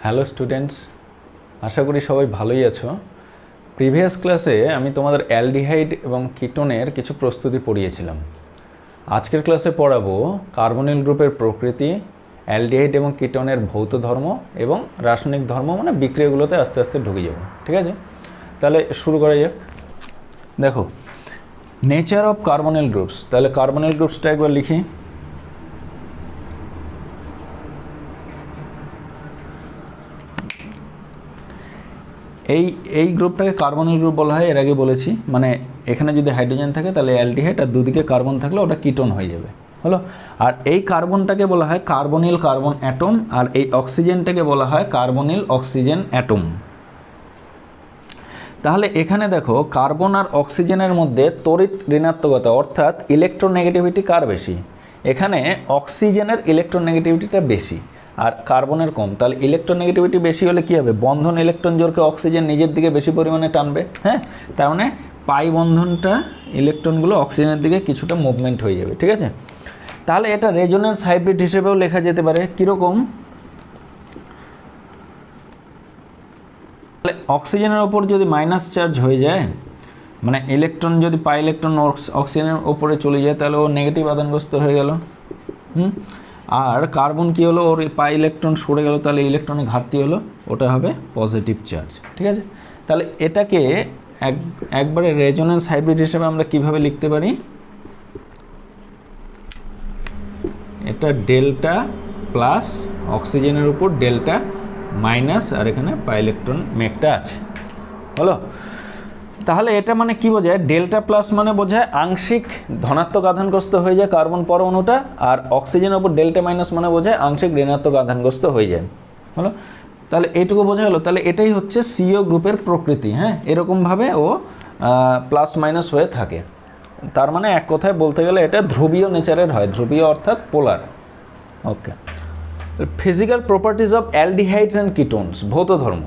Hello students, আশা করি সবাই ভালোই আছো। প্রিভিয়াস ক্লাসে আমি তোমাদের অ্যালডিহাইড এবং কিটোনের কিছু প্রস্তুতি পড়িয়েছিলাম। আজকের ক্লাসে পড়াবো কার্বনিল গ্রুপের প্রকৃতি, অ্যালডিহাইড এবং কিটোনের ভৌত ধর্ম এবং রাসায়নিক ধর্ম, মানে বিক্রিয়াগুলোতে আস্তে আস্তে ঢুকে যাব। ঠিক আছে, তাহলে শুরু করা যাক। দেখো, নেচার অফ কার্বনিল গ্রুপস। তাহলে কার্বনিল গ্রুপসটা একবার লিখি। এই গ্রুপটাকে কার্বনিল গ্রুপ বলা হয়, এর আগে বলেছি। মানে এখানে যদি হাইড্রোজেন থাকে তাহলে অ্যালডিহাইড, আর দুদিকে কার্বন থাকলে ওটা কিটোন হয়ে যাবে, হলো। আর এই কার্বনটাকে বলা হয় কার্বনিল কার্বন অ্যাটম, আর এই অক্সিজেনটাকে বলা হয় কার্বনিল অক্সিজেন অ্যাটম। তাহলে এখানে দেখো, কার্বন আর অক্সিজেনের মধ্যে তড়িৎ ঋণাত্মকতা অর্থাৎ ইলেকট্রোনেগেটিভিটি কার বেশি? এখানে অক্সিজেনের ইলেকট্রোনেগেটিভিটিটা বেশি আর কার্বনের কম। তাহলে ইলেকট্রোনেগেটিভিটি বেশি হলে কী হবে? বন্ধন ইলেকট্রন জোরকে অক্সিজেন নিজের দিকে বেশি পরিমাণে টানবে। হ্যাঁ, তার মানে পাই বন্ধনটা ইলেকট্রনগুলো অক্সিজেনের দিকে কিছুটা মুভমেন্ট হয়ে যাবে। ঠিক আছে, তাহলে এটা রেজোন্যান্স হাইব্রিড হিসেবেও লেখা যেতে পারে। কীরকম? তাহলে অক্সিজেনের ওপর যদি মাইনাস চার্জ হয়ে যায়, মানে ইলেকট্রন যদি পাই ইলেকট্রন অক্সিজেনের ওপরে চলে যায়, তাহলে ও নেগেটিভ আধানগ্রস্ত হয়ে গেল। আর কার্বন কি হলো? ওর পাই ইলেকট্রন সরে গেল, তাহলে ইলেকট্রনের ঘাটতি হলো, ওটা হবে পজিটিভ চার্জ। ঠিক আছে, তাহলে এটাকে একবারে রেজোন্যান্স হাইব্রিড হিসেবে আমরা কিভাবে লিখতে পারি? এটা ডেল্টা প্লাস অক্সিজেনের উপর ডেল্টা মাইনাস, আর এখানে পাই ইলেকট্রন মেঘটা আছে, হলো। তাহলে এটা মানে কি বোঝায়? ডেল্টা প্লাস মানে বোঝায় আংশিক ধনাত্মক আধানগ্রস্ত হয়ে যায় কার্বন পরমাণুটা, আর অক্সিজেনের উপর ডেল্টা মাইনাস মানে বোঝায় আংশিক ঋণাত্মক আধানগ্রস্ত হয়ে যায়, হলো। তাহলে এইটুকু বোঝা হলো। তাহলে এটাই হচ্ছে সিও গ্রুপের প্রকৃতি। হ্যাঁ, এরকমভাবে ও প্লাস মাইনাস হয়ে থাকে। তার মানে এক কথায় বলতে গেলে এটা ধ্রুবীয় নেচারের হয়, ধ্রুবীয় অর্থাৎ polar. Okay, physical properties of aldehydes and ketones, ভৌত ধর্ম।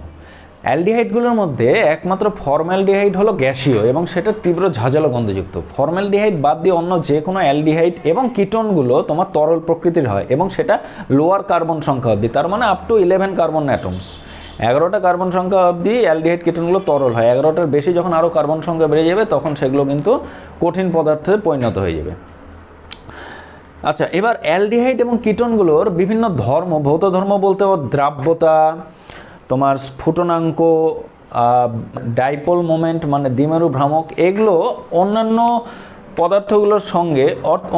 অ্যালডিহাইডগুলোর মধ্যে একমাত্র ফর্মালডিহাইড হলো গ্যাসীয় এবং সেটা তীব্র ঝাঁঝালো গন্ধযুক্ত। ফর্মালডিহাইড বাদ দিয়ে অন্য যে কোনো অ্যালডিহাইড এবং কিটোনগুলো তোমার তরল প্রকৃতির হয় এবং সেটা লোয়ার কার্বন সংখ্যা অবধি, তার মানে আপ টু 11 কার্বন অ্যাটমস। 11টা কার্বন সংখ্যা অবধি অ্যালডিহাইড কিটোনগুলো তরল হয়। 11টার বেশি যখন আরও কার্বন সংখ্যা বেড়ে যাবে তখন সেগুলো কিন্তু কঠিন পদার্থে পরিণত হয়ে যাবে। আচ্ছা, এবার অ্যালডিহাইড এবং কিটোনগুলোর বিভিন্ন ধর্ম, ভৌত ধর্ম বলতে ও দ্রাব্যতা, তোমার স্ফুটনাঙ্ক, ডাইপোল মোমেন্ট মানে দ্বিমেরু ভ্রামক, এগুলো অন্যান্য পদার্থগুলোর সঙ্গে,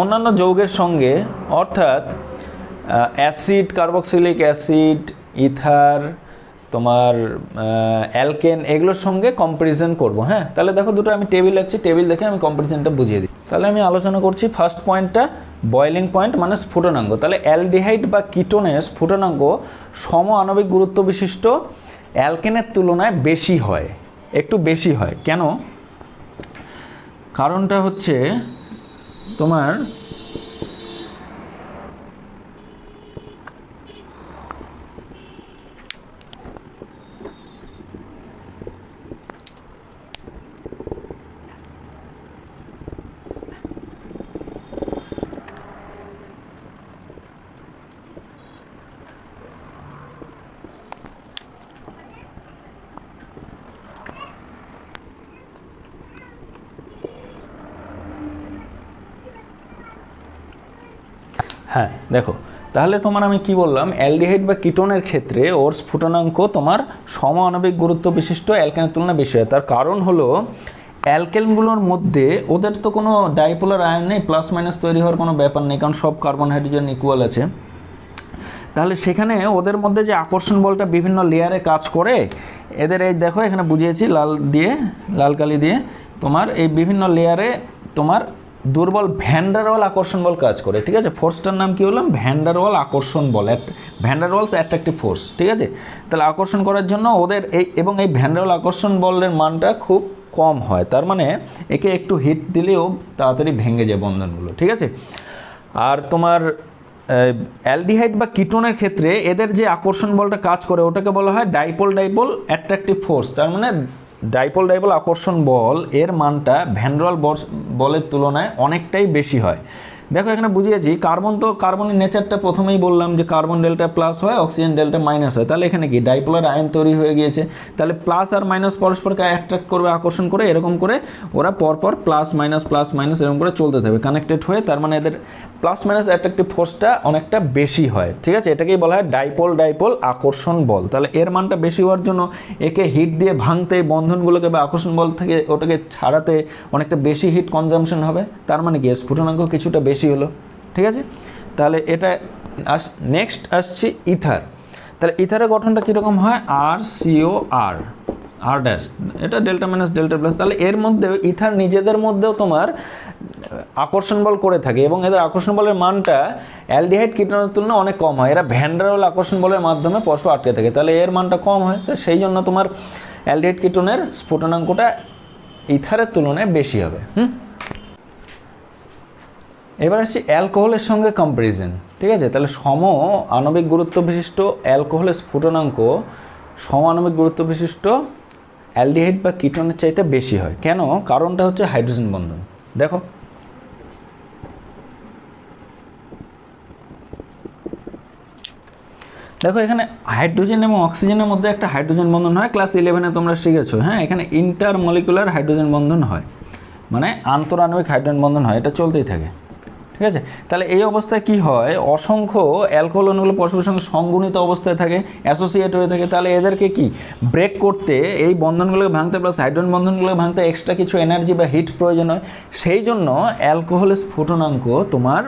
অন্যান্য যৌগের সঙ্গে, অর্থাৎ অ্যাসিড, কার্বক্সিলিক অ্যাসিড, ইথার, তোমার অ্যালকেন, এগুলোর সঙ্গে কম্পারিজন করব। হ্যাঁ, তাহলে দেখো দুটো আমি টেবিল আছে, টেবিল দেখে আমি কম্পারিজনটা বুঝিয়ে দিই। তাহলে আমি আলোচনা করছি ফার্স্ট পয়েন্টটা, বয়েলিং পয়েন্ট মানে স্ফুটনাঙ্ক। তাহলে অ্যালডিহাইড বা কিটোনের স্ফুটনাঙ্ক সম আণবিক গুরুত্ব বিশিষ্ট অ্যালকেনের তুলনায় বেশি হয়, একটু বেশি হয়। কেন? কারণটা হচ্ছে তোমার হ্যাঁ, দেখো, তাহলে তোমার আমি কি বললাম? অ্যালডিহাইড বা কিটোনের ক্ষেত্রে ওর স্ফুটনাঙ্ক তোমার সম আণবিক গুরুত্ব বিশিষ্ট অ্যালকেনের তুলনায় বেশি হয়। তার কারণ হলো অ্যালকেনগুলোর মধ্যে ওদের তো কোনো ডাইপোলার আয়ন নেই, প্লাস মাইনাস তৈরি হওয়ার কোনো ব্যাপার নেই, কারণ সব কার্বন হাইড্রোজেন ইকুয়াল আছে। তাহলে সেখানে ওদের মধ্যে যে আকর্ষণ বলটা বিভিন্ন লেয়ারে কাজ করে, এদের এই দেখো এখানে বুঝিয়েছি লাল কালি দিয়ে, তোমার এই বিভিন্ন লেয়ারে তোমার দুর্বল ভ্যান ডার ওয়াল আকর্ষণ বল কাজ করে। ঠিক আছে, ফোর্সটার নাম কি বললাম? ভ্যান ডার ওয়াল আকর্ষণ বল, van der Waals attractive force. ঠিক আছে, তাহলে আকর্ষণ করার জন্য ওদের এই ভ্যান ডার ওয়াল আকর্ষণ বলের মানটা খুব কম হয়, তার মানে একে একটু হিট দিলেও তাড়াতাড়ি ভেঙে যায় বন্ধনগুলো। ঠিক আছে, আর তোমার অ্যালডিহাইড বা কিটোনের ক্ষেত্রে এদের যে আকর্ষণ বলটা কাজ করে ওটাকে বলা হয় ডাইপোল অ্যাট্রাকটিভ ফোর্স। তার মানে ডাইপোল আকর্ষণ বল এর মানটা ভ্যান ডার ওয়াল বলের তুলনায় অনেকটাই বেশি হয়, দেখো এখানে বুঝিয়েছি কার্বন, তো কার্বনের নেচারটা প্রথমেই বললাম যে কার্বন ডেল্টা প্লাস হয়, অক্সিজেন ডেল্টা মাইনাস হয়। তাহলে এখানে কি ডাইপোলার আয়ন তৈরি হয়ে গিয়েছে। তাহলে প্লাস আর মাইনাস পরস্পরকে অ্যাট্রাক্ট করবে, আকর্ষণ করে, এরকম করে ওরা পরপর প্লাস মাইনাস এরকম করে চলতে থাকবে কানেক্টেড হয়ে। তার মানে এদের প্লাস মাইনাস অ্যাট্রাকটিভ ফোর্সটা অনেকটা বেশি হয়, ঠিক আছে। এটাকেই বলা হয় ডাইপোল আকর্ষণ বল। তাহলে এর মানটা বেশি হওয়ার জন্য একে হিট দিয়ে ভাঙতে, বন্ধনগুলোকে বা আকর্ষণ বল থেকে ওটাকে ছাড়াতে অনেকটা বেশি হিট কনজামশন হবে। তার মানে কি স্ফুটনাঙ্ক কিছুটা বেশি হলো, ঠিক আছে। তাহলে এটা নেক্সট আসছে ইথার। তাহলে ইথারের গঠনটা কীরকম হয়, RCOR আর ড্যাশ, এটা ডেল্টা মাইনাস ডেল্টা প্লাস। তাহলে এর মধ্যেও ইথার নিজেদের মধ্যেও তোমার আকর্ষণ বল করে থাকে এবং এদের আকর্ষণ বলের মানটা অ্যালডিহাইড কিটোনের তুলনায় অনেক কম হয়। এরা ভ্যান ডার ওয়াল আকর্ষণ বলের মাধ্যমে পরস্পর আটকে থাকে, তাহলে এর মানটা কম হয়। তো সেই জন্য তোমার অ্যালডিহাইড কিটোনের স্ফুটনাঙ্কটা ইথারের তুলনায় বেশি হবে। এবার আসছি অ্যালকোহলের সঙ্গে কম্পারিজন, ঠিক আছে। তাহলে সম আণবিক গুরুত্ব বিশিষ্ট অ্যালকোহলের স্ফুটনাঙ্ক সম আণবিক গুরুত্ব বিশিষ্ট অ্যালডিহাইড বা কিটোনের চাইতে বেশি হয়। কেন? কারণটা হচ্ছে হাইড্রোজেন বন্ধন। দেখো এখানে হাইড্রোজেন এবং অক্সিজেনের মধ্যে একটা হাইড্রোজেন বন্ধন হয়, ক্লাস 11-এ তোমরা শিখেছো। হ্যাঁ, এখানে ইন্টারমলিকুলার হাইড্রোজেন বন্ধন হয়, মানে আন্তরাণবিক হাইড্রোজেন বন্ধন হয়, এটা চলতেই থাকে, ঠিক আছে। তাহলে এই অবস্থায় কি হয়, অসংখ্য অ্যালকোহল অণুগুলো পরস্পরের সঙ্গে সংগুণিত অবস্থায় থাকে, অ্যাসোসিয়েট হয়ে থাকে। তাহলে এদেরকে কি ব্রেক করতে, এই বন্ধনগুলোকে ভাঙতে প্লাস হাইড্রোজেন বন্ধনগুলোকে ভাঙতে এক্সট্রা কিছু এনার্জি বা হিট প্রয়োজন হয়। সেই জন্য অ্যালকোহলের স্ফুটনাঙ্ক তোমার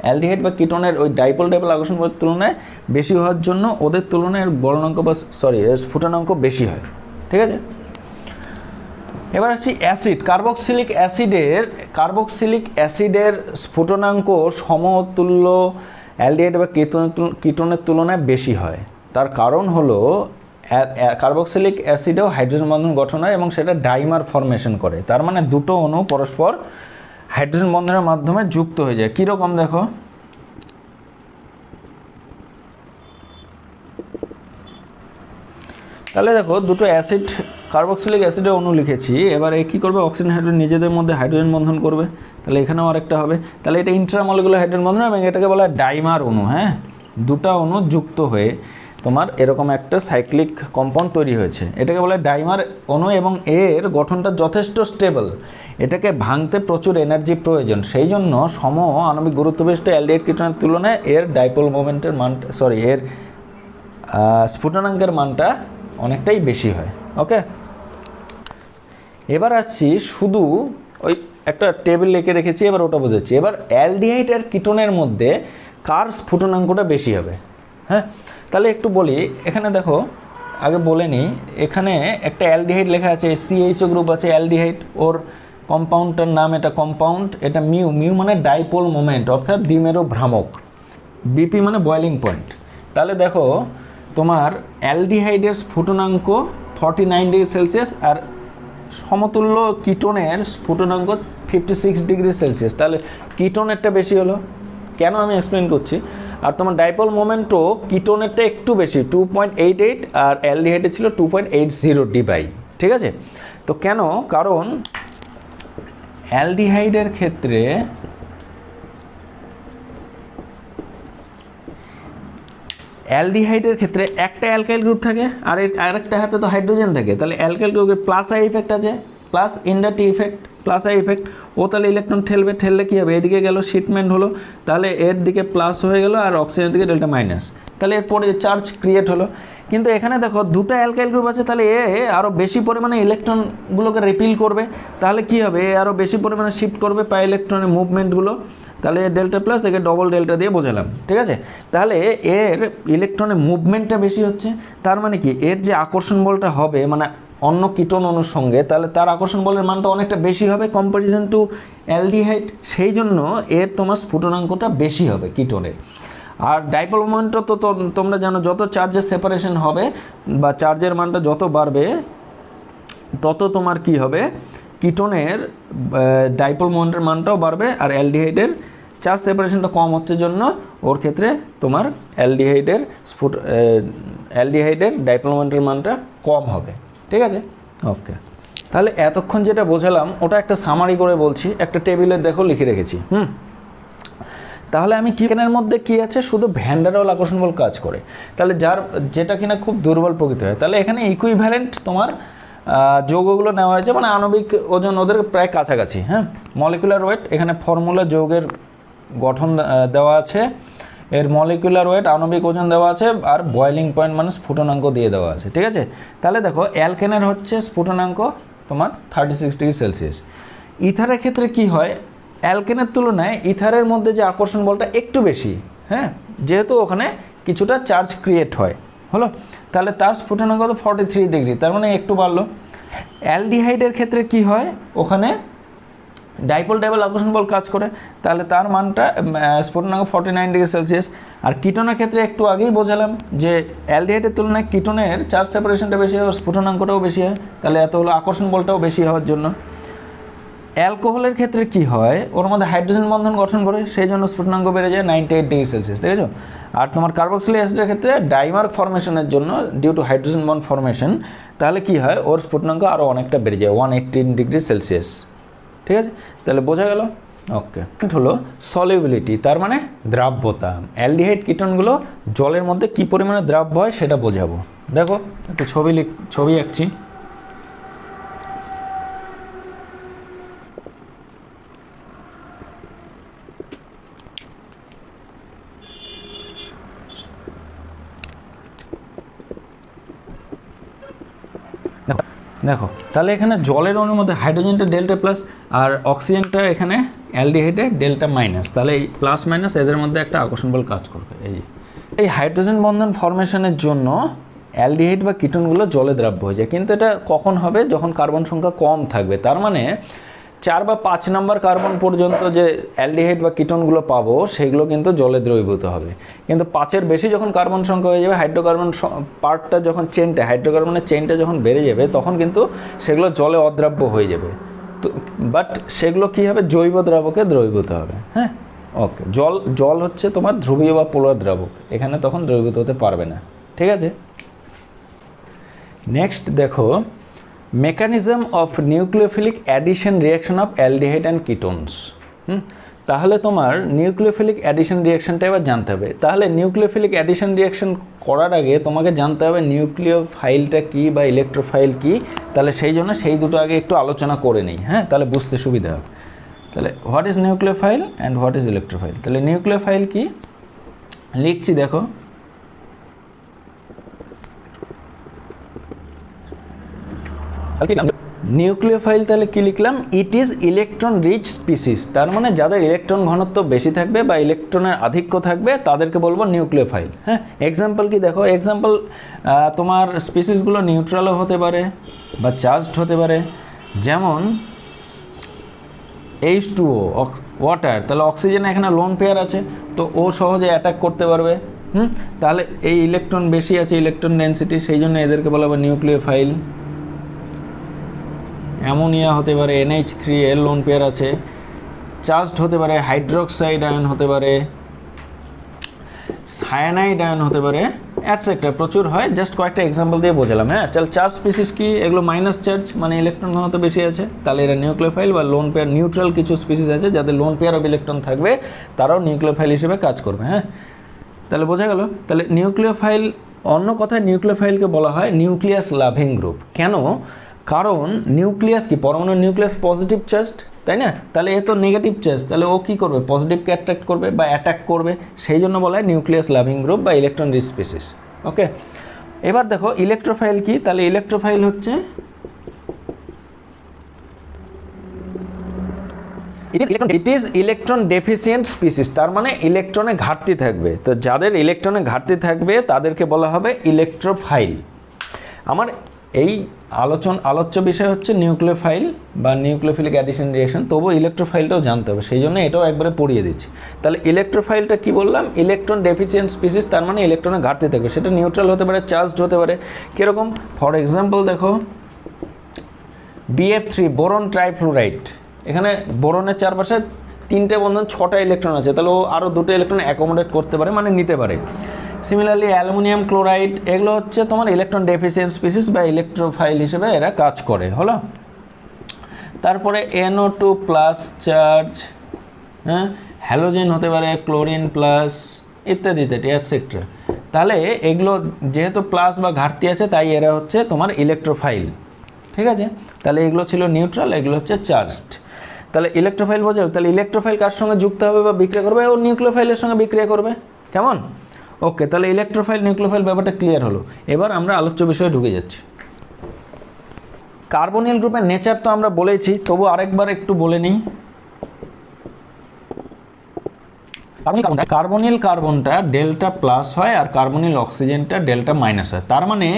অ্যালডিহাইড বা কিটোনের ওই ডাইপোল আকর্ষণ বলের তুলনায় বেশি হওয়ার জন্য ওদের তুলনায় বলনাঙ্ক বা স্ফুটনাঙ্ক বেশি হয়, ঠিক আছে। এবার আসছি অ্যাসিড। কার্বক্সিলিক অ্যাসিডের স্ফুটনাঙ্ক সমতুল্য অ্যালডিহাইড বা কিটোনের তুলনায় বেশি হয়। তার কারণ হলো কার্বক্সিলিক অ্যাসিডেও হাইড্রোজেন বন্ধন গঠন হয় এবং সেটা ডাইমার ফরমেশন করে। তার মানে দুটো অণু পরস্পর হাইড্রোজেন বন্ধনের মাধ্যমে যুক্ত হয়ে যায়। কীরকম দেখো, তাহলে দেখো দুটো অ্যাসিড কার্বক্সিলিক অ্যাসিডের অণু লিখেছি। এবার এই কী করবে, অক্সিজেন হাইড্রোজেন নিজেদের মধ্যে হাইড্রোজেন বন্ধন করবে। তাহলে এখানেও আরেকটা হবে। তাহলে এটা ইন্ট্রামলিকুলার হাইড্রোজেন বন্ধন এবং এটাকে বলা হয় ডাইমার অণু। হ্যাঁ, দুটা অণু যুক্ত হয়ে তোমার এরকম একটা সাইক্লিক কম্পাউন্ড তৈরি হয়েছে, এটাকে বলা হয় ডাইমার অণু এবং এর গঠনটা যথেষ্ট স্টেবল। এটাকে ভাঙতে প্রচুর এনার্জি প্রয়োজন, সেই জন্য সম আণবিক গুরুত্ববিশিষ্ট অ্যালডিহাইড কিটোনের তুলনায় এর ডাইপোল মোমেন্টের মান এর স্ফুটনাঙ্কের মানটা অনেকটাই বেশি হয়। ওকে, এবার আসছি শুধু ওই একটা টেবিল লিখে রেখেছি, এবার ওটা বোঝাচ্ছি। এবার অ্যালডিহাইড আর কিটোনের মধ্যে কার স্ফুটনাঙ্কটা বেশি হবে। হ্যাঁ, তাহলে একটু বলি, এখানে দেখো আগে বলে নিই, এখানে একটা অ্যালডিহাইড লেখা আছে, CHO গ্রুপ আছে অ্যালডিহাইড, ওর কম্পাউন্ডটার নাম, এটা কম্পাউন্ড, এটা মিউ মানে ডাইপোল মোমেন্ট অর্থাৎ দ্বিমেরু ভ্রামক, BP মানে বয়েলিং পয়েন্ট। তাহলে দেখো তোমার অ্যালডিহাইডের স্ফুটনাঙ্ক 49 ডিগ্রি সেলসিয়াস আর সমতুল্য কিটোনের স্ফুটনাঙ্ক 56 ডিগ্রি সেলসিয়াস। তাহলে কিটোনেরটা বেশি হলো, কেন আমি এক্সপ্লেন করছি। আর তোমার ডাইপোল মোমেন্টও কিটোনেরটা একটু বেশি 2.88 আর অ্যালডিহাইডে ছিল 2.80 ডিবাই, ঠিক আছে। তো কেন, কারণ অ্যালডিহাইডের ক্ষেত্রে একটা অ্যালকাইল গ্রুপ থাকে আর আরেকটা হাতে তো হাইড্রোজেন থাকে। তাহলে অ্যালকাইল গ্রুপের প্লাস আই ইফেক্ট আছে, plus inductive effect, plus I effect. ও তাহলে ইলেকট্রন ঠেললে কী হবে, এদিকে গেল শিটমেন্ট হলো, তাহলে এর দিকে প্লাস হয়ে গেল আর অক্সিজেনের দিকে ডেল্টা মাইনাস, তাহলে এরপরে চার্জ ক্রিয়েট হলো। কিন্তু এখানে দেখো দুটো অ্যালকাইল গ্রুপ আছে, তাহলে এ আরও বেশি পরিমাণে ইলেকট্রনগুলোকে রিপিল করবে, তাহলে কী হবে, এ আরও বেশি পরিমাণে শিফট করবে পাই ইলেকট্রনের মুভমেন্টগুলো। তাহলে ডেল্টা প্লাস একে ডবল ডেল্টা দিয়ে বোঝালাম, ঠিক আছে। তাহলে এর ইলেকট্রনের মুভমেন্টটা বেশি হচ্ছে, তার মানে কি এর যে আকর্ষণ বলটা হবে মানে অন্য কিটোন অণুর সঙ্গে, তাহলে তার আকর্ষণ বলের মানটা অনেকটা বেশি হবে কম্পারিজন টু অ্যালডিহাইড, সেই জন্য এর তোমার স্ফুটনাঙ্কটা বেশি হবে কিটোনের। আর ডাইপোল মোমেন্টও তো তোমরা জানো, যত চার্জের সেপারেশন হবে বা চার্জের মানটা যত বাড়বে তত তোমার কি হবে, কিটোনের ডাইপোল মোমেন্টের মানটাও বাড়বে আর অ্যালডিহাইডের চার্জ সেপারেশনটা কম হচ্ছে জন্য ওর ক্ষেত্রে তোমার অ্যালডিহাইডের ডাইপোল মোমেন্টের মানটা কম হবে, ঠিক আছে। ওকে, তাহলে এতক্ষণ যেটা বোঝালাম ওটা একটা সামারি করে বলছি, একটা টেবিলে দেখো লিখে রেখেছি। তাহলে আমি কি এর মধ্যে কি আছে, শুধু ভ্যান ডার ওয়াল আকর্ষণ বল কাজ করে, তাহলে যার যেটা কিনা খুব দুর্বল প্রকৃতি হয়, তাহলে এখানে ইকুইভ্যালেন্ট তোমার যৌগগুলো নেওয়া হয়েছে, মানে আণবিক ওজন ওদের প্রায় কাছাকাছি। হ্যাঁ, মলিকুলার ওয়েট এখানে ফর্মুলা যৌগের গঠন দেওয়া আছে, এর মলিকুলার ওয়েট আণবিক ওজন দেওয়া আছে, আর বয়েলিং পয়েন্ট মানে স্ফুটনাঙ্ক দিয়ে দেওয়া আছে। ঠিক আছে, তাহলে দেখো অ্যালকেনের হচ্ছে স্ফুটনাঙ্ক তোমার 36 ডিগ্রি সেলসিয়াস। ইথারের ক্ষেত্রে কি হয়, অ্যালকেনের তুলনায় ইথারের মধ্যে যে আকর্ষণ বলটা একটু বেশি। হ্যাঁ, যেহেতু ওখানে কিছুটা চার্জ ক্রিয়েট হয়, হলো, তাহলে তার স্ফুটনাঙ্ক তো 43 ডিগ্রি, তার মানে একটু বাড়লো। অ্যালডিহাইডের ক্ষেত্রে কি হয়, ওখানে ডাইপোল ডাইপোল আকর্ষণ বল কাজ করে, তাহলে তার মানটা স্ফুটনাঙ্ক 49 ডিগ্রি সেলসিয়াস। আর কিটোনের ক্ষেত্রে একটু আগেই বোঝালাম যে অ্যালডিহাইডের তুলনায় কিটোনের চার্জ সেপারেশনটা বেশি হয়, স্ফুটনাঙ্কটাও বেশি হয়, তাহলে এত হলো আকর্ষণ বলটাও বেশি হওয়ার জন্য। অ্যালকোহলের ক্ষেত্রে কি হয়, ওর মধ্যে হাইড্রোজেন বন্ধন গঠন করে, সেই জন্য স্ফুটনাঙ্ক বেড়ে যায় 98 ডিগ্রি সেলসিয়াস। ঠিক আছে, আর তোমার কার্বক্সিলিক অ্যাসিডের ক্ষেত্রে ডাইমার্ক ফর্মেশনের জন্য due to hydrogen bond formation, তাহলে কি হয়, ওর স্ফুটনাঙ্ক আরও অনেকটা বেড়ে যায় 118 ডিগ্রি সেলসিয়াস। ঠিক আছে, তাহলে বোঝা গেল। ওকে, হলো সলিবিলিটি, তার মানে দ্রাব্যতা। অ্যালডিহাইড কিটোনগুলো জলের মধ্যে কি পরিমাণে দ্রাব্য হয় সেটা বোঝাবো। দেখো একটু ছবি আঁকছি। দেখো তাহলে এখানে জলের অণুর মধ্যে হাইড্রোজেনটা ডেল্টা প্লাস, আর অক্সিজেনটা এখানে অ্যালডিহাইডে ডেল্টা মাইনাস, তাহলে এই প্লাস মাইনাস এদের মধ্যে একটা আকর্ষণ বল কাজ করবে। এই হাইড্রোজেন বন্ধন ফর্মেশনের জন্য অ্যালডিহাইড বা কিটোনগুলো জলে দ্রাব্য হয়ে যায়, কিন্তু এটা কখন হবে, যখন কার্বন সংখ্যা কম থাকবে। তার মানে 4 বা 5 নম্বর কার্বন পর্যন্ত যে অ্যালডিহাইড বা কিটোনগুলো পাবো সেগুলো কিন্তু জলে দ্রবীভূত হবে, কিন্তু 5-এর বেশি যখন কার্বন সংখ্যা হয়ে যাবে, হাইড্রোকার্বন পার্টটা যখন চেনটা, হাইড্রোকার্বনের চেনটা যখন বেড়ে যাবে, তখন কিন্তু সেগুলো জলে অদ্রাব্য হয়ে যাবে। তো বাট সেগুলো কী হবে, জৈব দ্রাবকে দ্রবীভূত হবে। হ্যাঁ, ওকে, জল হচ্ছে তোমার ধ্রুবীয় বা পোলার দ্রাবক, এখানে তখন দ্রবীভূত হতে পারবে না। ঠিক আছে, নেক্সট দেখো mechanism of nucleophilic addition reaction of aldehyde and ketones. তাহলে তোমার নিউক্লিওফিলিক অ্যাডিশন রিয়াকশনটা এবার জানতে হবে। তাহলে নিউক্লিওফিলিক অ্যাডিশন রিয়াকশন করার আগে তোমাকে জানতে হবে নিউক্লিওফাইলটা কী বা ইলেকট্রোফাইল কী, তাহলে সেই জন্য সেই দুটো আগে একটু আলোচনা করে নিই। হ্যাঁ, তাহলে বুঝতে সুবিধা হবে। তাহলে what is nucleophile and what is electrophile. তাহলে নিউক্লিওফাইল কি লিখছি দেখো, নিউক্লিওফাইল তাহলে কি লিখলাম, it is electron rich species, তার মানে যাদের ইলেকট্রন ঘনত্ব বেশি থাকবে বা ইলেকট্রনের আধিক্য থাকবে তাদেরকে বলবো নিউক্লিওফাইল। হ্যাঁ, এক্সাম্পল কি দেখো, এক্সাম্পল তোমার স্পিসিসগুলো নিউট্রালও হতে পারে বা চার্জড হতে পারে, যেমন H2O ওয়াটার, তাহলে অক্সিজেন এখানে লোন পেয়ার আছে, তো ও সহজে অ্যাটাক করতে পারবে। তাহলে এই ইলেকট্রন বেশি আছে, ইলেকট্রন ডেন্সিটি, সেই জন্য এদেরকে বলা হবে নিউক্লিওফাইল। অ্যামোনিয়া হতে পারে, NH3 লোন পেয়ার আছে, চার্জড হতে পারে, হাইড্রোক্সাইড আয়ন হতে পারে, সায়ানাইড আয়ন হতে পারে, অ্যাটসেট্রা, প্রচুর হয়, জাস্ট কয়েকটা এক্সাম্পল দিয়ে বোঝালাম। হ্যাঁ, চল চার্জ স্পিসিস কি, এগুলো মাইনাস চার্জ, মানে ইলেকট্রন ঘনত্ব বেশি আছে, তাহলে এরা নিউক্লিওফাইল। বা লোন পেয়ার নিউট্রাল কিছু স্পিসিস আছে যাদের লোন পেয়ার অফ ইলেকট্রন থাকবে, তারাও নিউক্লিওফাইল হিসেবে কাজ করবে। হ্যাঁ, তাহলে বোঝা গেল। তাহলে নিউক্লিওফাইল, অন্য কথায় নিউক্লিওফাইলকে বলা হয় নিউক্লিয়াস লাভিং গ্রুপ। কেন, কারণ নিউক্লিয়াস কি, পরমাণু নিউক্লিয়াস পজিটিভ চার্জড, তাই না, তাহলে এ তো নেগেটিভ চার্জ, তাহলে ও কী করবে, পজিটিভকে অ্যাট্রাক্ট করবে বা অ্যাটাক করবে, সেই জন্য বলা হয় নিউক্লিয়াস লাভিং গ্রুপ বা ইলেকট্রন রিচ স্পিসিস। ওকে, এবার দেখো ইলেকট্রোফাইল কি, তাহলে ইলেকট্রোফাইল হচ্ছে ইট ইজ ইলেকট্রন ডেফিসিয়েন্ট স্পিসিস, তার মানে ইলেকট্রনে ঘাটতি থাকবে, তো যাদের ইলেকট্রনে ঘাটতি থাকবে তাদেরকে বলা হবে ইলেকট্রোফাইল। আমার এই আলোচ্য বিষয় হচ্ছে নিউক্লিওফাইল বা নিউক্লিওফিলিক অ্যাডিশন রিঅ্যাকশন, তবু ইলেকট্রোফাইলটাও জানতে হবে, সেই জন্য এটাও একবারে পড়িয়ে দিচ্ছি। তাহলে ইলেকট্রোফাইলটা কি বললাম, ইলেকট্রন ডেফিসিয়েন্ট স্পিসিস, তার মানে ইলেকট্রনে ঘাটতি থাকবে, সেটা নিউট্রাল হতে পারে, চার্জড হতে পারে। কীরকম, ফর এক্সাম্পল দেখো BF3 বোরন ট্রাইফ্লোরাইড, এখানে বোরনের চারপাশে 3টে বন্ধন 6টা ইলেকট্রন আছে, তাহলে ও আরও 2টো ইলেকট্রন অ্যাকোমোডেট করতে পারে, মানে নিতে পারে। সিমিলারলি অ্যালুমিনিয়াম ক্লোরাইড, এগুলো হচ্ছে তোমার ইলেকট্রন ডেফিসিয়েন্ট স্পিসিস বা ইলেকট্রোফাইল হিসেবে এরা কাজ করে। হলো, তারপরে NO2 প্লাস চার্জ, হ্যাঁ, হ্যালোজেন হতে পারে ক্লোরিন প্লাস ইত্যাদি ইত্যাদি এটসেট্রা। তাহলে এগুলো যেহেতু প্লাস বা ঘাটতি আছে তাই এরা হচ্ছে তোমার ইলেকট্রোফাইল, ঠিক আছে। তাহলে এগুলো ছিল নিউট্রাল, এগুলো হচ্ছে চার্জড। তাহলে ইলেকট্রোফাইল বোঝা, তাহলে ইলেকট্রোফাইল কার সঙ্গে যুক্ত হবে বা বিক্রিয়া করবে, ও নিউক্লিওফাইলের সঙ্গে বিক্রিয়া করবে, কেমন? ওকে, তাহলে ইলেকট্রোফাইল নিউক্লিওফাইল ব্যাপারটা ক্লিয়ার হলো। এবার আমরা আলোচ্য বিষয়ে ঢুকে যাচ্ছি। কার্বনিল গ্রুপের নেচার তো আমরা বলেছি, তবু আরেকবার একটু বলে নিই। কার্বনিল কার্বনটা ডেল্টা প্লাস হয় আর কার্বনিল অক্সিজেনটা ডেল্টা মাইনাস হয়। তার মানে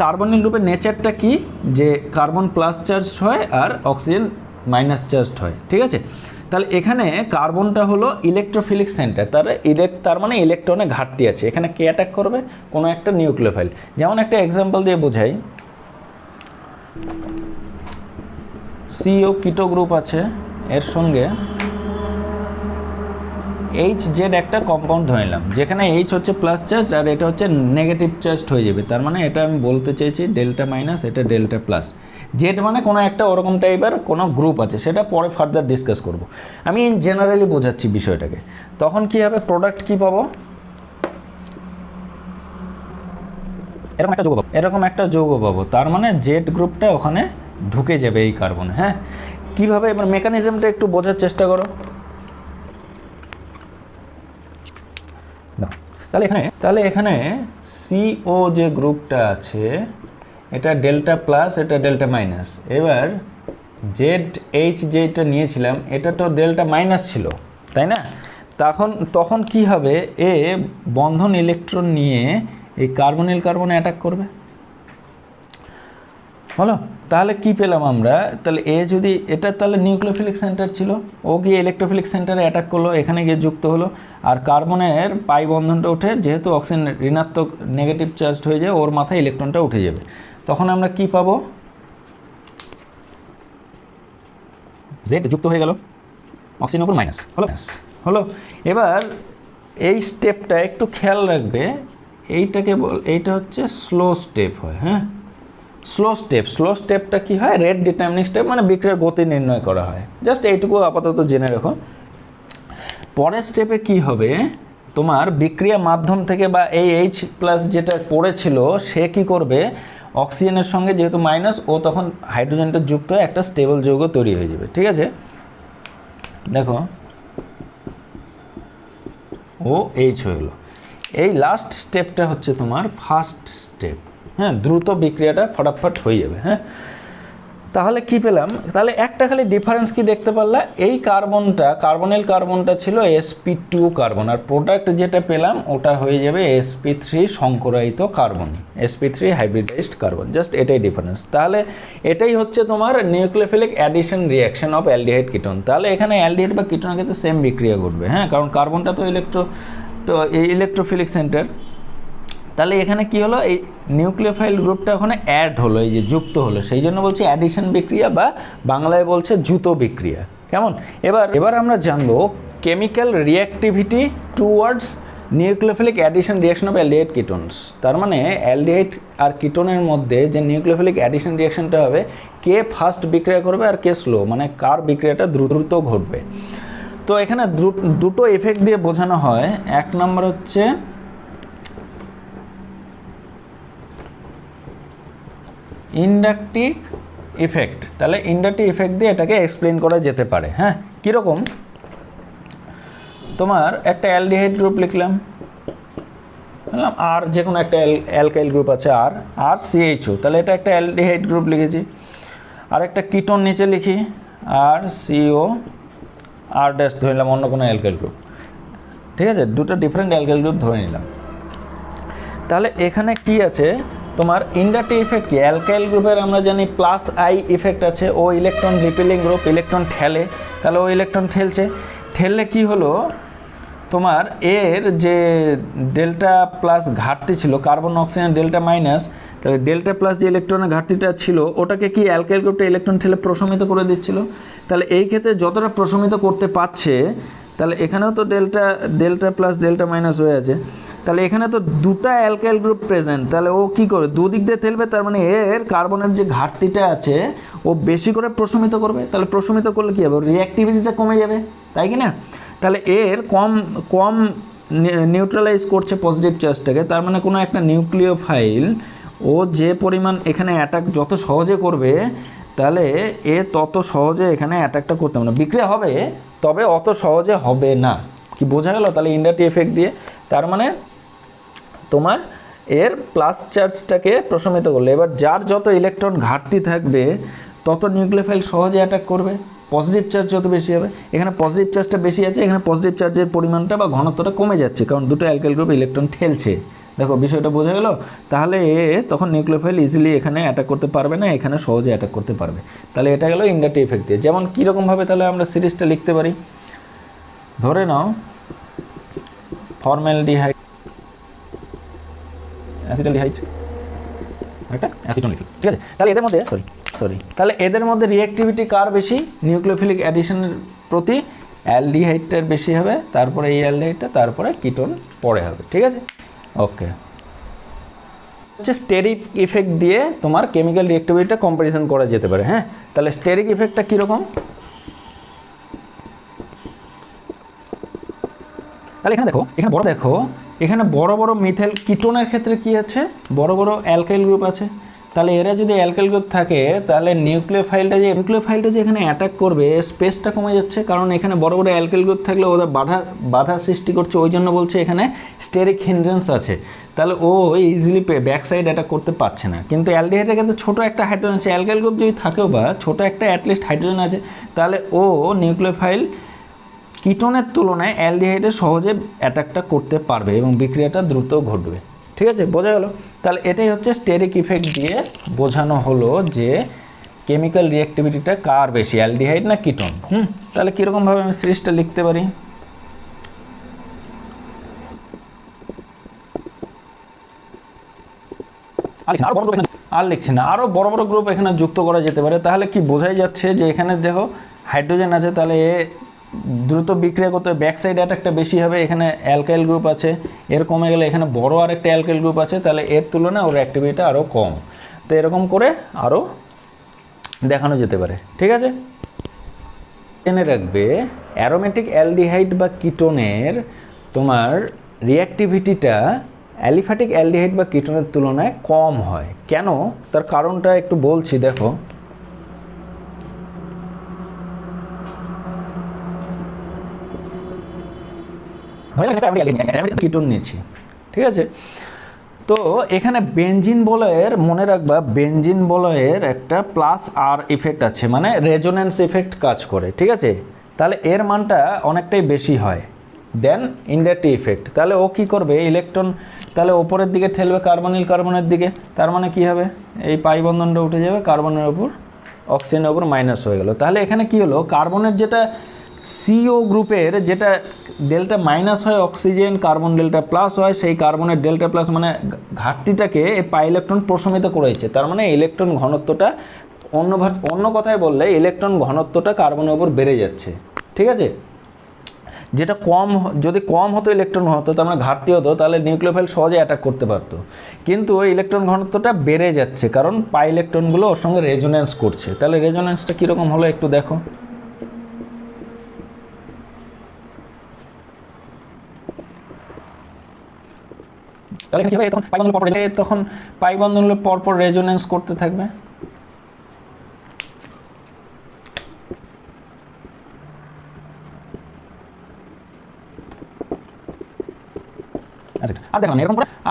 কার্বনিল গ্রুপের নেচারটা কি, যে কার্বন প্লাস চার্জ হয় আর অক্সিজেন মাইনাস চার্জ হয়, ঠিক আছে। তাহলে এখানে কার্বনটা হলো ইলেকট্রোফিলিক সেন্টার, তার মানে ইলেকট্রনে ঘাটতি আছে। এখানে কে অ্যাটাক করবে, কোনো একটা নিউক্লিওফাইল। যেমন একটা এক্সাম্পল দিয়ে বোঝাই, সিও কিটো গ্রুপ আছে, এর সঙ্গে HZ একটা কম্পাউন্ড ধরে নিলাম, যেখানে H হচ্ছে প্লাস চার্জ আর এটা হচ্ছে নেগেটিভ চার্জ হয়ে যাবে। তার মানে এটা আমি বলতে চেয়েছি ডেল্টা মাইনাস, এটা ডেল্টা প্লাস। জেড মানে কোনো একটা ওরকম টাইপের কোনো গ্রুপ আছে, সেটা পরে ফার্দার ডিসকাস করব। আমি জেনারেলি বোঝাচ্ছি বিষয়টাকে। তখন কি হবে, প্রোডাক্ট কি পাবো, এরকম একটা যৌগ পাবো। তার মানে জেড গ্রুপটা ওখানে ঢুকে যাবে এই কার্বনে। হ্যাঁ, কীভাবে, এবার মেকানিজমটা একটু বোঝার চেষ্টা করো। তাহলে এখানে CO যে গ্রুপটা আছে এটা ডেল্টা প্লাস, এটা ডেল্টা মাইনাস। এবার ZH যেটা নিয়েছিলাম এটা তো ডেল্টা মাইনাস ছিল, তাই না? তখন কি হবে, এ বন্ধন ইলেকট্রন নিয়ে এই কার্বনিল কার্বনে অ্যাটাক করবে, হলো। তাহলে কি পেলাম আমরা, তাহলে এ যদি এটা তাহলে নিউক্লিওফিলিক সেন্টার ছিল, ও গিয়ে ইলেকট্রোফিলিক সেন্টারে অ্যাটাক করলো, এখানে গিয়ে যুক্ত হলো। আর কার্বনের পাই বন্ধনটা উঠে, যেহেতু অক্সিজেন ঋণাত্মক নেগেটিভ চার্জড হয়ে যায়, ওর মাথায় ইলেকট্রনটা উঠে যাবে। তখন আমরা কি পাবো, জেড যুক্ত হয়ে গেল অক্সিজেনের উপর মাইনাস, হলো। এবার এই স্টেপটা একটু খেয়াল রাখবে, এইটা হচ্ছে স্লো স্টেপ হয়। হ্যাঁ, স্লো স্টেপটা কি হয়, রেট ডিটারমিনিং স্টেপ, মানে বিক্রিয়ার গতি নির্ণয় করা হয়। জাস্ট এইটুকু আপাতত জেনে রাখো। পরের স্টেপে কি হবে, তোমার বিক্রিয়া মাধ্যম থেকে বা এই H প্লাস যেটা পড়েছিল সে কি করবে, অক্সিজেনের সঙ্গে যেহেতু মাইনাস, ও তখন হাইড্রোজেনটা যুক্ত হয়ে একটা স্টেবল যৌগ তৈরি হয়ে যাবে, ঠিক আছে। দেখো ও H হয়ে গেলো। এই লাস্ট স্টেপটা হচ্ছে তোমার ফার্স্ট স্টেপ। হ্যাঁ, দ্রুত বিক্রিয়াটা ফটাফট হয়ে যাবে। হ্যাঁ, তাহলে কি পেলাম, তাহলে একটা খালি ডিফারেন্স কি দেখতে পারলা, এই কার্বনিল কার্বনটা ছিল sp2 কার্বন, আর প্রোডাক্ট যেটা পেলাম ওটা হয়ে যাবে sp3 সংকরায়িত কার্বন, sp3 হাইব্রিডাইজড কার্বন। জাস্ট এটাই ডিফারেন্স। তাহলে এটাই হচ্ছে তোমার nucleophilic addition reaction of aldehyde ketone. তাহলে এখানে অ্যালডিহাইড বা কিটোনের ক্ষেত্রে সেম বিক্রিয়া ঘটবে। হ্যাঁ, কারণ কার্বনটা তো ইলেকট্রোফিলিক সেন্টার। তাহলে এখানে কি হলো, এই নিউক্লিওফাইল গ্রুপটা ওখানে অ্যাড হলো, এই যে যুক্ত হলো, সেই জন্য বলছি অ্যাডিশন বিক্রিয়া, বা বাংলায় বলছে যুত বিক্রিয়া, কেমন। এবার আমরা জানবো chemical reactivity towards nucleophilic addition reaction of aldehyde ketones. তার মানে অ্যালডিহাইড আর কিটোনের মধ্যে যে নিউক্লিওফিলিক অ্যাডিশন রিঅ্যাকশনটা হবে, কে ফার্স্ট বিক্রিয়া করবে আর কে স্লো, মানে কার বিক্রিয়াটা দ্রুত ঘটবে। তো এখানে দুটো এফেক্ট দিয়ে বোঝানো হয়। এক নম্বর হচ্ছে ইন্ডাকটিভ ইফেক্ট। তাহলে ইন্ডাকটিভ ইফেক্ট দিয়ে এটাকে এক্সপ্লেন করা যেতে পারে। হ্যাঁ, কীরকম, তোমার একটা অ্যালডিহাইড গ্রুপ লিখলাম, আর যে কোনো একটা অ্যালকাইল গ্রুপ আছে, আর CHO, তাহলে এটা একটা অ্যালডিহাইড গ্রুপ লিখেছি। আর একটা কিটোন নিচে লিখি, আর CO আর ড্যাশ ধরে নিলাম অন্য কোনো অ্যালকাইল গ্রুপ, ঠিক আছে। দুটো ডিফারেন্ট অ্যালকাইল গ্রুপ ধরে নিলাম। তাহলে এখানে কি আছে, তোমার ইন্ডাকটিভ ইফেক্ট কি, অ্যালকাইল গ্রুপের আমরা জানি প্লাস I ইফেক্ট আছে, ও ইলেকট্রন রিপেলিং গ্রুপ, ইলেকট্রন ঠেলে, তাহলে ও ইলেকট্রন ঠেললে কি হলো, তোমার এর যে ডেল্টা প্লাস ঘাটতি ছিল, কার্বন অক্সিজেন ডেল্টা মাইনাস, তাহলে ডেল্টা প্লাস যে ইলেকট্রনের ঘাটতিটা ছিল ওটাকে কি অ্যালকাইল গ্রুপটা ইলেকট্রন ঠেলে প্রশমিত করে দিচ্ছিল। তাহলে এই ক্ষেত্রে যতটা প্রশমিত করতে পারছে, তাহলে এখানেও তো ডেল্টা প্লাস ডেল্টা মাইনাস হয়ে আছে, তাহলে এখানে তো দুটা অ্যালকাইল গ্রুপ প্রেজেন্ট, তাহলে ও কি করে, দুদিক দিয়ে ঠেলবে, তার মানে এর কার্বনের যে ঘাটতিটা আছে ও বেশি করে প্রশমিত করবে। তাহলে প্রশমিত করলে কী হবে, রিঅ্যাক্টিভিটিটা কমে যাবে, তাই কি না। তাহলে এর কম কম নিউট্রালাইজ করছে পজিটিভ চার্জটাকে, তার মানে কোনো একটা নিউক্লিওফাইল ও যে পরিমাণ এখানে অ্যাটাক যত সহজে করবে, তাহলে এ তত সহজে এখানে অ্যাটাকটা করতে হবে না, বিক্রিয়া হবে তবে অত সহজে হবে না। কি বোঝা গেল? তাহলে ইন্ডাক্টিভ এফেক্ট দিয়ে তার মানে তোমার এর প্লাস চার্জটাকে প্রশমিত করলে, এবার যার যত ইলেকট্রন ঘাটতি থাকবে তত নিউক্লিওফাইল সহজে অ্যাটাক করবে, পজিটিভ চার্জ যত বেশি হবে। এখানে পজিটিভ চার্জটা বেশি আছে, এখানে পজিটিভ চার্জের পরিমাণটা বা ঘনত্বটা কমে যাচ্ছে, কারণ দুটো অ্যালকাইল গ্রুপ ইলেকট্রন ঠেলছে। দেখো বিষয়টা বোঝা গেল? তাহলে তখন নিউক্লিওফাইল ইজিলি এখানে অ্যাটাক করতে পারবে না, এখানে সহজে অ্যাটাক করতে পারবে। তাহলে এটা গেল ইন্ডাক্টিভ এফেক্ট দিয়ে। যেমন কীরকমভাবে তাহলে আমরা সিরিজটা লিখতে পারি, ধরে নাও ফর্মালডিহাইড অ্যাসিটালডিহাইড একটা অ্যাসিটন লিখি, ঠিক আছে? তাহলে এদের মধ্যে তাহলে এদের মধ্যে রিঅ্যাক্টিভিটি কার বেশি? নিউক্লিওফিলিক অ্যাডিশনের প্রতি অ্যালডিহাইডটার বেশি হবে, তারপরে এই অ্যালডিহাইডটা, তারপরে কিটোন পরে হবে, ঠিক আছে? ওকে, হচ্ছে স্টেরিক ইফেক্ট দিয়ে তোমার কেমিক্যাল রিঅ্যাক্টিভিটিটা কম্পারিজন করা যেতে পারে। হ্যাঁ, তাহলে স্টেরিক ইফেক্টটা কীরকম? তাহলে এখানে দেখো, এখানে বড় বড় মিথেল কিটোনের ক্ষেত্রে কি আছে? বড় বড় অ্যালকাইল গ্রুপ আছে। তাহলে এরা যদি অ্যালকাইল গ্রুপ থাকে, তাহলে নিউক্লিওফাইলটা যে এখানে অ্যাটাক করবে, স্পেসটা কমে যাচ্ছে, কারণ এখানে বড় বড় অ্যালকাইল গ্রুপ থাকলে ওদের বাধা সৃষ্টি করছে, ওই জন্য বলছে এখানে স্টেরিক হিন্ড্রেন্স আছে। তাহলে ও ইজিলি ব্যাক সাইড অ্যাটাক করতে পারছে না। কিন্তু অ্যালডিহাইডের ক্ষেত্রে ছোটো একটা হাইড্রোজেন আছে, অ্যালকাইল গ্রুপ যদি থাকেও বা ছোটো একটা অ্যাটলিস্ট হাইড্রোজেন আছে, তাহলে ও নিউক্লিওফাইল কিটোনের তুলনায় অ্যালডিহাইডে সহজে অ্যাটাকটা করতে পারবে এবং বিক্রিয়াটা দ্রুত ঘটবে, ঠিক আছে? বোঝা গেল? তাহলে এটাই হচ্ছে স্টেরিক ইফেক্ট দিয়ে বোঝানো হলো যে কেমিক্যাল রিঅ্যাক্টিভিটিটা কার বেশি, অ্যালডিহাইড না কিটোন। তাহলে কীরকমভাবে আমি সিরিজটা লিখতে পারি? আর লিখছি না, আরও বড় বড় গ্রুপ এখানে যুক্ত করা যেতে পারে। তাহলে কি বোঝাই যাচ্ছে যে এখানে দেখো হাইড্রোজেন আছে, তাহলে এ দ্রুত বিক্রিয়া করতে ব্যাক সাইড অ্যাটাকটা বেশি হবে। এখানে অ্যালকাইল গ্রুপ আছে, এর কমে গেলে এখানে বড় আরেকটা অ্যালকাইল গ্রুপ আছে, তাহলে এর তুলনায় ওর অ্যাক্টিভিটিটা আরও কম। তো এরকম করে আরও দেখানো যেতে পারে, ঠিক আছে? জেনে রাখবে অ্যারোমেটিক অ্যালডিহাইড বা কিটোনের তোমার রিঅ্যাক্টিভিটিটা অ্যালিফ্যাটিক অ্যালডিহাইড বা কিটোনের তুলনায় কম হয়। কেন? তার কারণটা একটু বলছি, দেখো। কিটোন নিয়েছি, ঠিক আছে? তো এখানে বেনজিন বলয়ের, মনে রাখবা বেনজিন বলয়ের একটা প্লাস আর ইফেক্ট আছে, মানে রেজোনেন্স ইফেক্ট কাজ করে, ঠিক আছে? তাহলে এর মানটা অনেকটাই বেশি হয় দেন ইন্ডাক্টিভ ইফেক্ট। তাহলে ও কি করবে? ইলেকট্রন তাহলে ওপরের দিকে ঠেলবে কার্বনিল কার্বনের দিকে, তার মানে কি হবে? এই পাই বন্ধনটা উঠে যাবে, কার্বনের ওপর অক্সিজেনের ওপর মাইনাস হয়ে গেল। তাহলে এখানে কি হলো? কার্বনের যেটা সিও গ্রুপের যেটা ডেল্টা মাইনাস হয়, অক্সিজেন কার্বন ডেল্টা প্লাস হয়, সেই কার্বনের ডেল্টা প্লাস মানে ঘাটতিটাকে এই পাই ইলেকট্রন প্রশমিত করেছে। তার মানে ইলেকট্রন ঘনত্বটা অন্য কথায় বললে ইলেকট্রন ঘনত্বটা কার্বনের ওপর বেড়ে যাচ্ছে, ঠিক আছে? যেটা যদি কম হতো ইলেকট্রন ঘনত্ব, তার মানে ঘাটতি হতো, তাহলে নিউক্লিওফাইল সহজে অ্যাটাক করতে পারতো। কিন্তু ওই ইলেকট্রন ঘনত্বটা বেড়ে যাচ্ছে, কারণ পাই ইলেকট্রনগুলো ওর সঙ্গে রেজোনেন্স করছে। তাহলে রেজোনেন্সটা কীরকম হলো একটু দেখো। তাহলে কি হবে? তখন পাই বন্ধনগুলো পরপর রেজোনেন্স করতে থাকবে।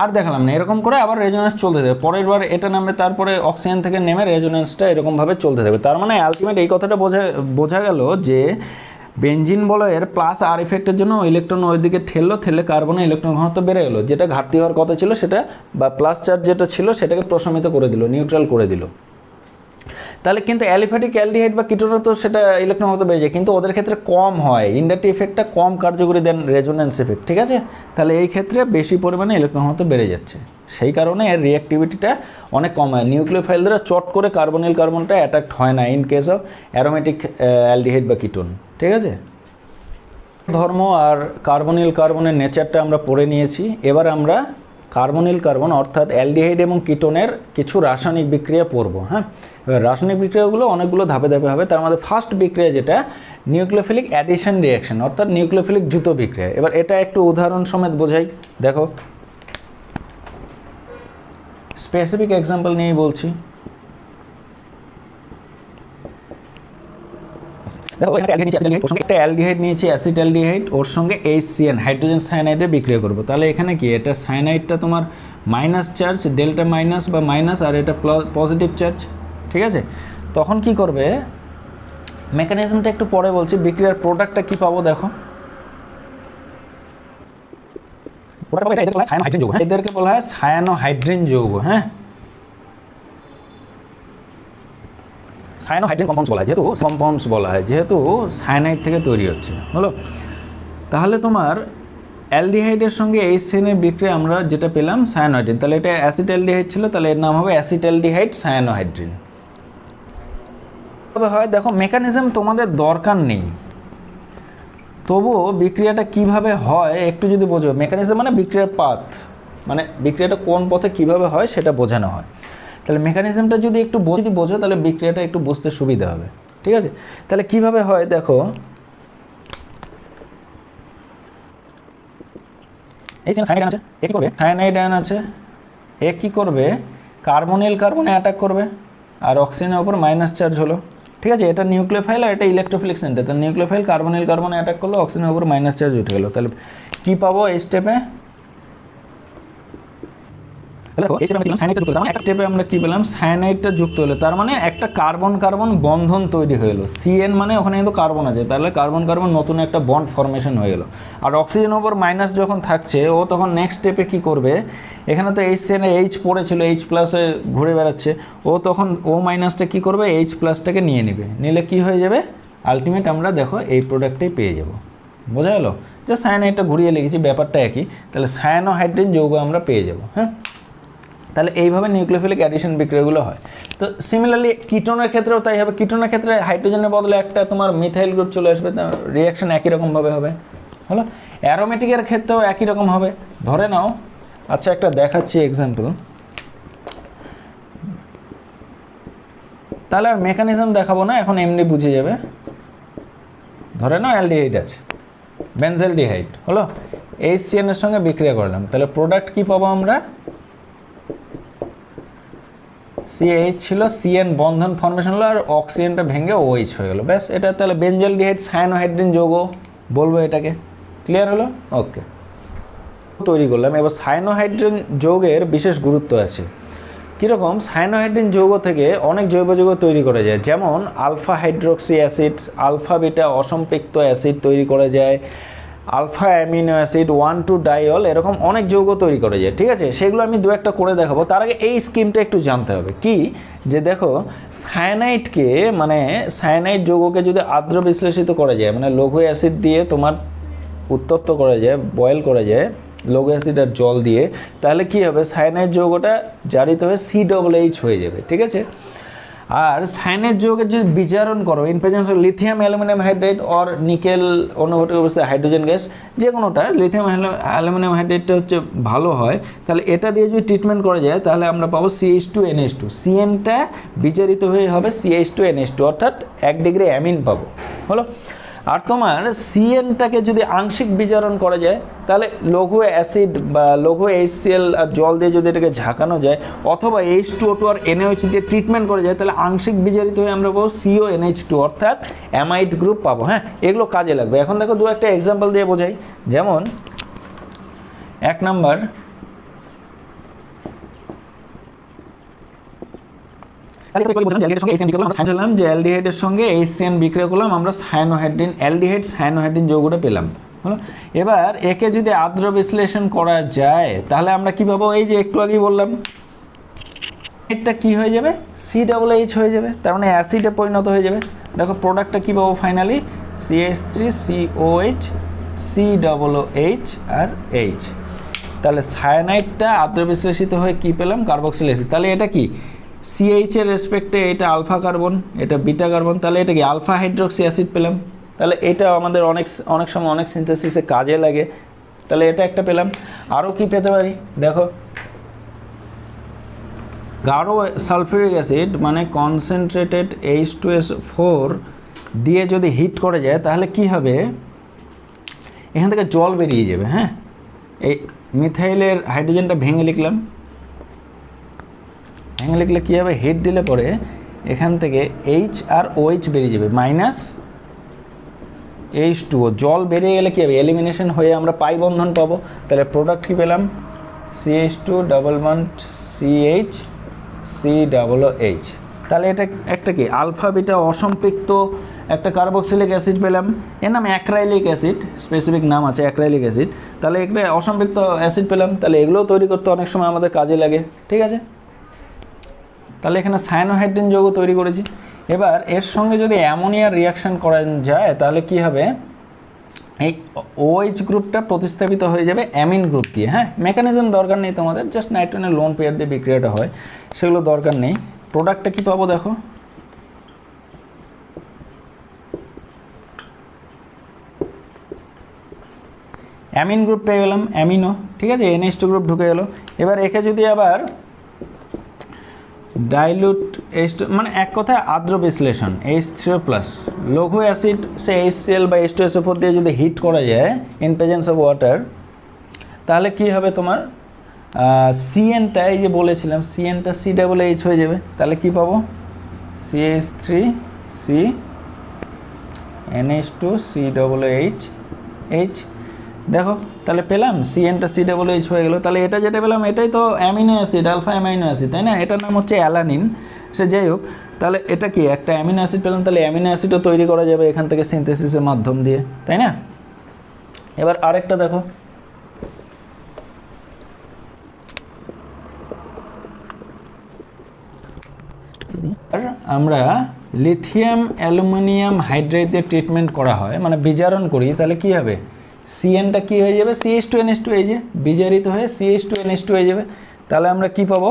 আর দেখালাম না এরকম করে আবার রেজোনেন্স চলতে থাকবে। পরের বার এটা নামবে, তারপরে অক্সিজেন থেকে নেমে রেজোনেন্সটা এরকমভাবে চলতে থাকবে। তার মানে আলটিমেট এই কথাটা বোঝা গেল যে বেনজিন বলয়ের প্লাস আর ইফেক্টের জন্য ইলেকট্রন ওইদিকে ঠেলে কার্বনের ইলেকট্রন ঘনত্ব বেড়ে গেলো, যেটা ঘাটতি হওয়ার কথা ছিল সেটা, বা প্লাস চার্জ যেটা ছিল সেটাকে প্রশমিত করে দিল, নিউট্রাল করে দিল। তাহলে কিন্তু অ্যালিফ্যাটিক অ্যালডিহাইড বা কিটোনে তো সেটা ইলেকট্রন ঘনত্ব বেড়ে যায়, কিন্তু ওদের ক্ষেত্রে কম হয়, ইন্ডাক্টিভ ইফেক্টটা কম কার্যকরী দেন রেজোনেন্স ইফেক্ট, ঠিক আছে? তাহলে এই ক্ষেত্রে বেশি পরিমাণে ইলেকট্রন ঘনত্ব বেড়ে যাচ্ছে, সেই কারণে এর রিঅ্যাক্টিভিটিটা অনেক কম হয়। নিউক্লিওফাইল দ্বারা চট করে কার্বনিল কার্বনটা অ্যাটাক হয় না in case of aromatic aldehyde বা কিটোন, ঠিক আছে? ধর্ম আর কার্বনিল কার্বনের নেচারটা আমরা পড়ে নিয়েছি। এবার আমরা কার্বনিল কার্বন অর্থাৎ অ্যালডিহাইড এবং কিটোনের কিছু রাসায়নিক বিক্রিয়া পড়ব। হ্যাঁ, এবার রাসায়নিক বিক্রিয়াগুলো অনেকগুলো ধাপে ধাপে হবে। তার মধ্যে ফার্স্ট বিক্রিয়া যেটা নিউক্লিওফিলিক অ্যাডিশন রিয়াকশন অর্থাৎ নিউক্লিওফিলিক দ্রুত বিক্রিয়া। এবার এটা একটু উদাহরণ সমেত বোঝাই, দেখো স্পেসিফিক এক্সাম্পল নিয়েই বলছি। দেখো একটা অ্যালডিহাইড নিয়েছি, অ্যাসিটালডিহাইড, ওর সঙ্গে HCN হাইড্রোজেন সায়ানাইডে বিক্রিয়া করবো। তাহলে এখানে কি, এটা সায়ানাইডটা তোমার মাইনাস চার্জ, ডেল্টা মাইনাস বা মাইনাস, আর এটা পজিটিভ চার্জ, ঠিক আছে। তখন কি করবে, মেকানিজমটা একটু পরে বলছি, বিক্রিয়ার প্রোডাক্টটা কি পাবো দেখো, এদেরকে বলা হয় সায়ানোহাইড্রিন যৌগ। হ্যাঁ, সায়ানোহাইড্রিন কম্পাউন্ডস বলা হয়, যেহেতু কম্পাউন্ডস বলা হয়, যেহেতু সায়ানাইড থেকে তৈরি হচ্ছে, হলো। তাহলে তোমার অ্যালডিহাইডের সঙ্গে HCN এর বিক্রিয়া আমরা যেটা পেলাম সায়ানোহাইড্রিন, তাহলে এটা অ্যাসিটালডিহাইড ছিল, তাহলে এর নাম হবে অ্যাসিটালডিহাইড সায়ানোহাইড্রিন। তবে হয় দেখো মেকানিজম তোমাদের দরকার নেই, তবুও বিক্রিয়াটা কিভাবে হয় একটু যদি বোঝো, মেকানিজম মানে বিক্রিয়ার পাথ, মানে বিক্রিয়াটা কোন পথে কিভাবে হয় সেটা বোঝানো হয়। তাহলে মেকানিজমটা যদি একটু বোঝো তাহলে বিক্রিয়াটা একটু বুঝতে সুবিধা হবে, ঠিক আছে। তাহলে কিভাবে হয় দেখো, এই সায়ানাইড আছে, এ কি করবে, সায়ানাইড আয়ন আছে, এ কি করবে, কার্বনিল কার্বনে অ্যাটাক করবে, আর অক্সিজেনের উপর মাইনাস চার্জ হলো, ঠিক আছে। এটা নিউক্লিওফাইল আর এটা ইলেকট্রোফিলিক সেন্টার, তাহলে নিউক্লিওফাইল কার্বনিল কার্বনে অ্যাটাক করলো, অক্সিজেনের উপর মাইনাস চার্জ উঠে গেলো। তাহলে কি পাবো এই স্টেপে, দেখো এই স্টেপে সায়ানাইডটা যুক্ত হলো, একটা স্টেপে আমরা কি পেলাম, সায়ানাইডটা যুক্ত হলো, তার মানে একটা কার্বন কার্বন বন্ধন তৈরি হয়ে গেলো, CN মানে ওখানে কিন্তু কার্বন আছে, তাহলে কার্বন কার্বন নতুন একটা বন্ড ফরমেশন হয়ে গেলো। আর অক্সিজেন ওপর মাইনাস যখন থাকছে, ও তখন নেক্সট স্টেপে কি করবে, এখানে তো HCN এ H পড়েছিল, H প্লাসে ঘুরে বেড়াচ্ছে, ও তখন ও মাইনাসটা কী করবে, H প্লাসটাকে নিয়ে নেবে, নিলে কি হয়ে যাবে, আলটিমেট আমরা দেখো এই প্রোডাক্টটাই পেয়ে যাব। বোঝা গেলো, যে সায়ানাইডটা ঘুরিয়ে লিখেছি, ব্যাপারটা একই, তাহলে সায়ানোহাইড্রিন যৌগ আমরা পেয়ে যাব। হ্যাঁ, তাহলে এইভাবে নিউক্লিওফিলিক অ্যাডিশন বিক্রিয়াগুলো হয়। তো সিমিলারলি কিটোনের ক্ষেত্রেও তাই হবে, কিটোনের ক্ষেত্রে হাইড্রোজেনের বদলে একটা তোমার মিথাইল গ্রুপ চলে আসবে, রিয়াকশন একই রকমভাবে হবে, হলো। অ্যারোমেটিকের ক্ষেত্রেও একই রকম হবে। ধরে নাও, আচ্ছা একটা দেখাচ্ছি এক্সাম্পল, তাহলে আর মেকানিজম দেখাবো না, এখন এমনি বুঝে যাবে। ধরে নাও অ্যালডিহাইড আছে, বেনজেলডিহাইড, হলো, HCN এর সঙ্গে বিক্রিয়া করলাম, তাহলে প্রোডাক্ট কি পাবো আমরা, CH ছিল, CN বন্ধন ফর্মেশন হলো, আর অক্সিজেনটা ভেঙে OH হয়ে গেলো, ব্যাস। এটা তাহলে বেনজেলডিহাইড সায়ানোহাইড্রিন যৌগ বলবো এটাকে, ক্লিয়ার হলো, ওকে। তৈরি করলাম, এবার সায়ানোহাইড্রিন যৌগের বিশেষ গুরুত্ব আছে। কীরকম, সায়ানোহাইড্রিন যৌগ থেকে অনেক জৈব যৌগ তৈরি করা যায়, যেমন alpha hydroxy acid, alpha beta অসম্পৃক্ত অ্যাসিড তৈরি করা যায়, আলফা অ্যামিনো অ্যাসিড, 1,2-ডাইল, এরকম অনেক যৌগ তৈরি করা যায়, ঠিক আছে। সেগুলো আমি দু একটা করে দেখাবো, তার আগে এই স্কিমটা একটু জানতে হবে, কি যে দেখো সায়ানাইডকে, মানে সায়ানাইড যৌগকে যদি আর্দ্র বিশ্লেষিত করা যায়, মানে লঘু অ্যাসিড দিয়ে তোমার উত্তপ্ত করা যায়, বয়েল করা যায় লঘু অ্যাসিড আর জল দিয়ে, তাহলে কি হবে, সায়ানাইড যৌগটা জারিত হয়ে CH হয়ে যাবে, ঠিক আছে। আর সায়ানাইড যৌগের যদি বিচারণ করো in presence of lithium aluminium hydride or nickel অনুঘটক অবস্থায় হাইড্রোজেন গ্যাস, যে কোনোটা, লিথিয়াম অ্যালুমিনিয়াম হাইড্রাইডটা হচ্ছে ভালো হয়, তাহলে এটা দিয়ে যদি ট্রিটমেন্ট করা যায় তাহলে আমরা পাবো CH2NH2, CNটা বিচারিত হয়ে হবে CH2NH2, অর্থাৎ 1 ডিগ্রি অ্যামিন পাবো, হলো। আর তোমার CNটাকে যদি আংশিক বিচারণ করা যায়, তাহলে লঘু অ্যাসিড বা লঘু HCl আর জল দিয়ে যদি এটাকে ঝাঁকানো যায়, অথবা H2O2 আর NaOH দিয়ে ট্রিটমেন্ট করা যায়, তাহলে আংশিক বিচারিত হয়ে আমরা পাবো CONH2, অর্থাৎ অ্যামাইড গ্রুপ পাবো। হ্যাঁ, এগুলো কাজে লাগবে। এখন দেখো দু একটা এক্সাম্পল দিয়ে বোঝাই, যেমন 1 নাম্বার, যে অ্যালডিহাইডের সঙ্গে HCN বিক্রিয়া করলাম, আমরা সায়ানোহাইড্রিন অ্যালডিহাইড সায়ানোহাইড্রিন যৌগটা পেলাম, হলো। এবার একে যদি আর্দ্র বিশ্লেষণ করা যায় তাহলে আমরা কি পাবো, এই যে একটু আগেই বললাম, এটা কি হয়ে যাবে, CH হয়ে যাবে, তার মানে অ্যাসিডে পরিণত হয়ে যাবে। দেখো প্রোডাক্টটা কি পাবো ফাইনালি, CH3COH COOH আর H। তাহলে সায়ানাইডটা আর্দ্র বিশ্লেষিত হয়ে কি পেলাম, কার্বক্সিল অ্যাসিড। তাহলে এটা কি, CH এর রেসপেক্টে এটা আলফা কার্বন, এটা বিটা কার্বন, তাহলে এটা কি আলফা হাইড্রোক্সি অ্যাসিড পেলাম। তাহলে এটা আমাদের অনেক সময় অনেক সিনথেসিসে কাজে লাগে, তাহলে এটা একটা পেলাম। আরও কি পেতে পারি, দেখো গাঢ় সালফিউরিক অ্যাসিড মানে কনসেন্ট্রেটেড H2SO4 দিয়ে যদি হিট করে যায় তাহলে কি হবে, এখান থেকে জল বেরিয়ে যাবে। হ্যাঁ, এই মিথাইলের হাইড্রোজেনটা ভেঙে লিখলাম, ভেঙে লিখলে কী হবে, হিট দিলে পরে এখান থেকে H আর OH বেরিয়ে যাবে, মাইনাস H2O। জল বেরিয়ে গেলে কী হবে, এলিমিনেশন হয়ে আমরা পাই বন্ধন পাবো। তাহলে প্রোডাক্ট কী পেলাম, CH2 double bond CH COOH। তাহলে এটা একটা কি আলফা বিটা অসম্পৃক্ত একটা কার্বক্সিলিক অ্যাসিড পেলাম, এর নাম অ্যাক্রাইলিক অ্যাসিড, স্পেসিফিক নাম আছে অ্যাক্রাইলিক অ্যাসিড। তাহলে একটা অসম্পৃক্ত অ্যাসিড পেলাম, তাহলে এগুলোও তৈরি করতে অনেক সময় আমাদের কাজে লাগে। ঠিক আছে, তাহলে এখানে সায়ানোহাইড্রিন যৌগ তৈরি করেছি। এবার এর সঙ্গে যদি অ্যামোনিয়ার রিয়াকশান করা যায় তাহলে কি হবে, এই OH গ্রুপটা প্রতিস্থাপিত হয়ে যাবে অ্যামিন গ্রুপ দিয়ে। হ্যাঁ, মেকানিজম দরকার নেই তোমাদের, জাস্ট নাইট্রোজেনের লোন পেয়ার দিয়ে বিক্রিয়াটা হয়, সেগুলো দরকার নেই। প্রোডাক্টটা কি পাবো দেখো, অ্যামিন গ্রুপ পেয়ে গেলাম, অ্যামিনো। ঠিক আছে, NH2 গ্রুপ ঢুকে গেল। এবার একে যদি আবার ডাইলুট H2, মানে এক কথায় আর্দ্র বিশ্লেষণ, H3+ লঘু অ্যাসিড সে HCl বা H2SO4 দিয়ে যদি হিট করা যায় ইন প্রেজেন্স অফ ওয়াটার, তাহলে কি হবে তোমার CN-টা, এই যে বলেছিলাম CN-টা COOH হয়ে যাবে। তাহলে কি পাবো, CH3C NH2 COOH। দেখো তাহলে পেলাম CN-টা COOH হয়ে গেল। তাহলে এটা যেটা পেলাম এটাই তো amino acid, alpha amino acid, তাই না? এটার নাম হচ্ছে অ্যালানিন। সে যাই হোক, তাহলে এটা কি একটা অ্যামিনো অ্যাসিড পেলাম, তাহলে অ্যামিনো অ্যাসিডও তৈরি করা যাবে এখান থেকে সিনথেসিসের মাধ্যম দিয়ে, তাই না? এবার আরেকটা দেখো, আমরা লিথিয়াম অ্যালুমিনিয়াম হাইড্রাইড দিয়ে ট্রিটমেন্ট করা হয়, মানে বিজারণ করি, তাহলে কি হবে, CN-টা কি হয়ে যাবে, CH2NH2, এই যে বিজারিত হয়ে CH2NH2 হয়ে যাবে। তাহলে আমরা কি পাবো,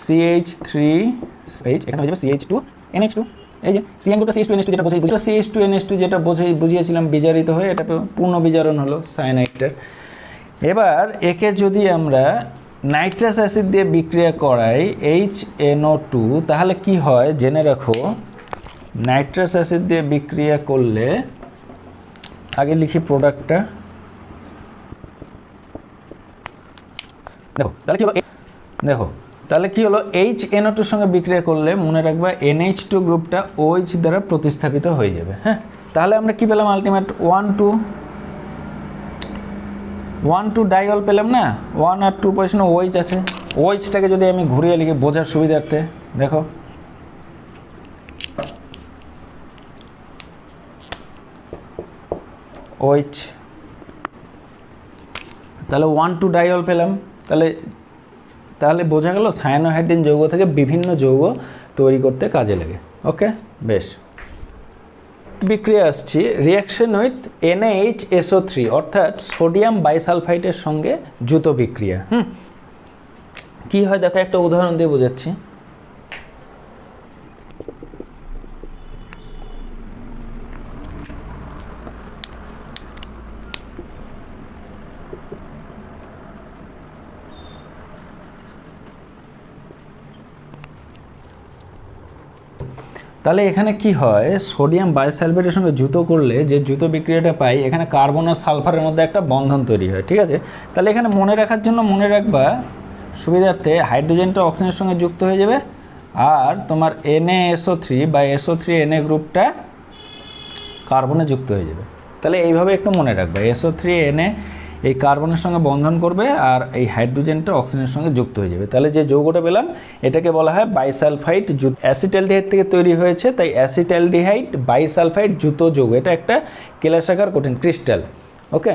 CH3H, এখানে হয়ে যাবে CH2NH2, এই যে CN গ্রুপটা CH2NH2 যেটা বোঝাই, CH2NH2 যেটা বুঝিয়েছিলাম বিজারিত হয়ে, এটা পূর্ণ বিজারণ হলো সায়ানাইডের। এবার একে যদি আমরা নাইট্রাস অ্যাসিড দিয়ে বিক্রিয়া করাই HNO2, তাহলে কি হয় জেনে রাখো, নাইট্রাস অ্যাসিড দিয়ে বিক্রিয়া করলে, আগে লিখি প্রোডাক্টটা, দেখো তাহলে কি হলো, দেখো তাহলে কি হলো, HNO2 সঙ্গে বিক্রিয়া করলে মনে রাখবা NH2 গ্রুপটা OH দ্বারা প্রতিস্থাপিত হয়ে যাবে। হ্যাঁ, তাহলে আমরা কি পেলাম, আলটিমেট 1,2 ডাইঅল পেলাম না, 1 আর 2 পজিশনে OH আছে। OH-টাকে যদি আমি ঘুরিয়ে লিখি বোঝার সুবিধার্থে, দেখো OH, তাহলে 1,2 ডাইঅল পেলাম। তাহলে বোঝা গেল সায়ানোহাইড্রিন যৌগ থেকে বিভিন্ন যৌগ তৈরি করতে কাজে লাগে। ওকে, বেশ। বিক্রিয়া আসছি, রিয়াকশন উইথ NaHSO3 অর্থাৎ সোডিয়াম বাইসালফাইটের সঙ্গে যুত বিক্রিয়া। কি হয় দেখো, একটা উদাহরণ দিয়ে বোঝাচ্ছি। তাহলে এখানে কি হয়, সোডিয়াম বাইসালফেটের সঙ্গে যুত করলে যে যুত বিক্রিয়াটা পাই, এখানে কার্বন আর সালফারের মধ্যে একটা বন্ধন তৈরি হয়। ঠিক আছে, তাহলে এখানে মনে রাখার জন্য মনে রাখবা সুবিধার্থে, হাইড্রোজেনটা অক্সিজেনের সঙ্গে যুক্ত হয়ে যাবে, আর তোমার NaSO3 বা SO3Na গ্রুপটা কার্বনে যুক্ত হয়ে যাবে। তাহলে এইভাবে একটু মনে রাখবা, SO3Na এই কার্বনের সঙ্গে বন্ধন করবে আর এই হাইড্রোজেনটা অক্সিজেনের সঙ্গে যুক্ত হয়ে যাবে। তাহলে যে যৌগটা পেলাম এটাকে বলা হয় বাইসালফাইড। অ্যাসিটালডিহাইড থেকে তৈরি হয়েছে, তাই অ্যাসিটালডিহাইড বাইসালফাইড যুত যৌগ। এটা একটা কেলাসাকার কঠিন ক্রিস্টাল। ওকে,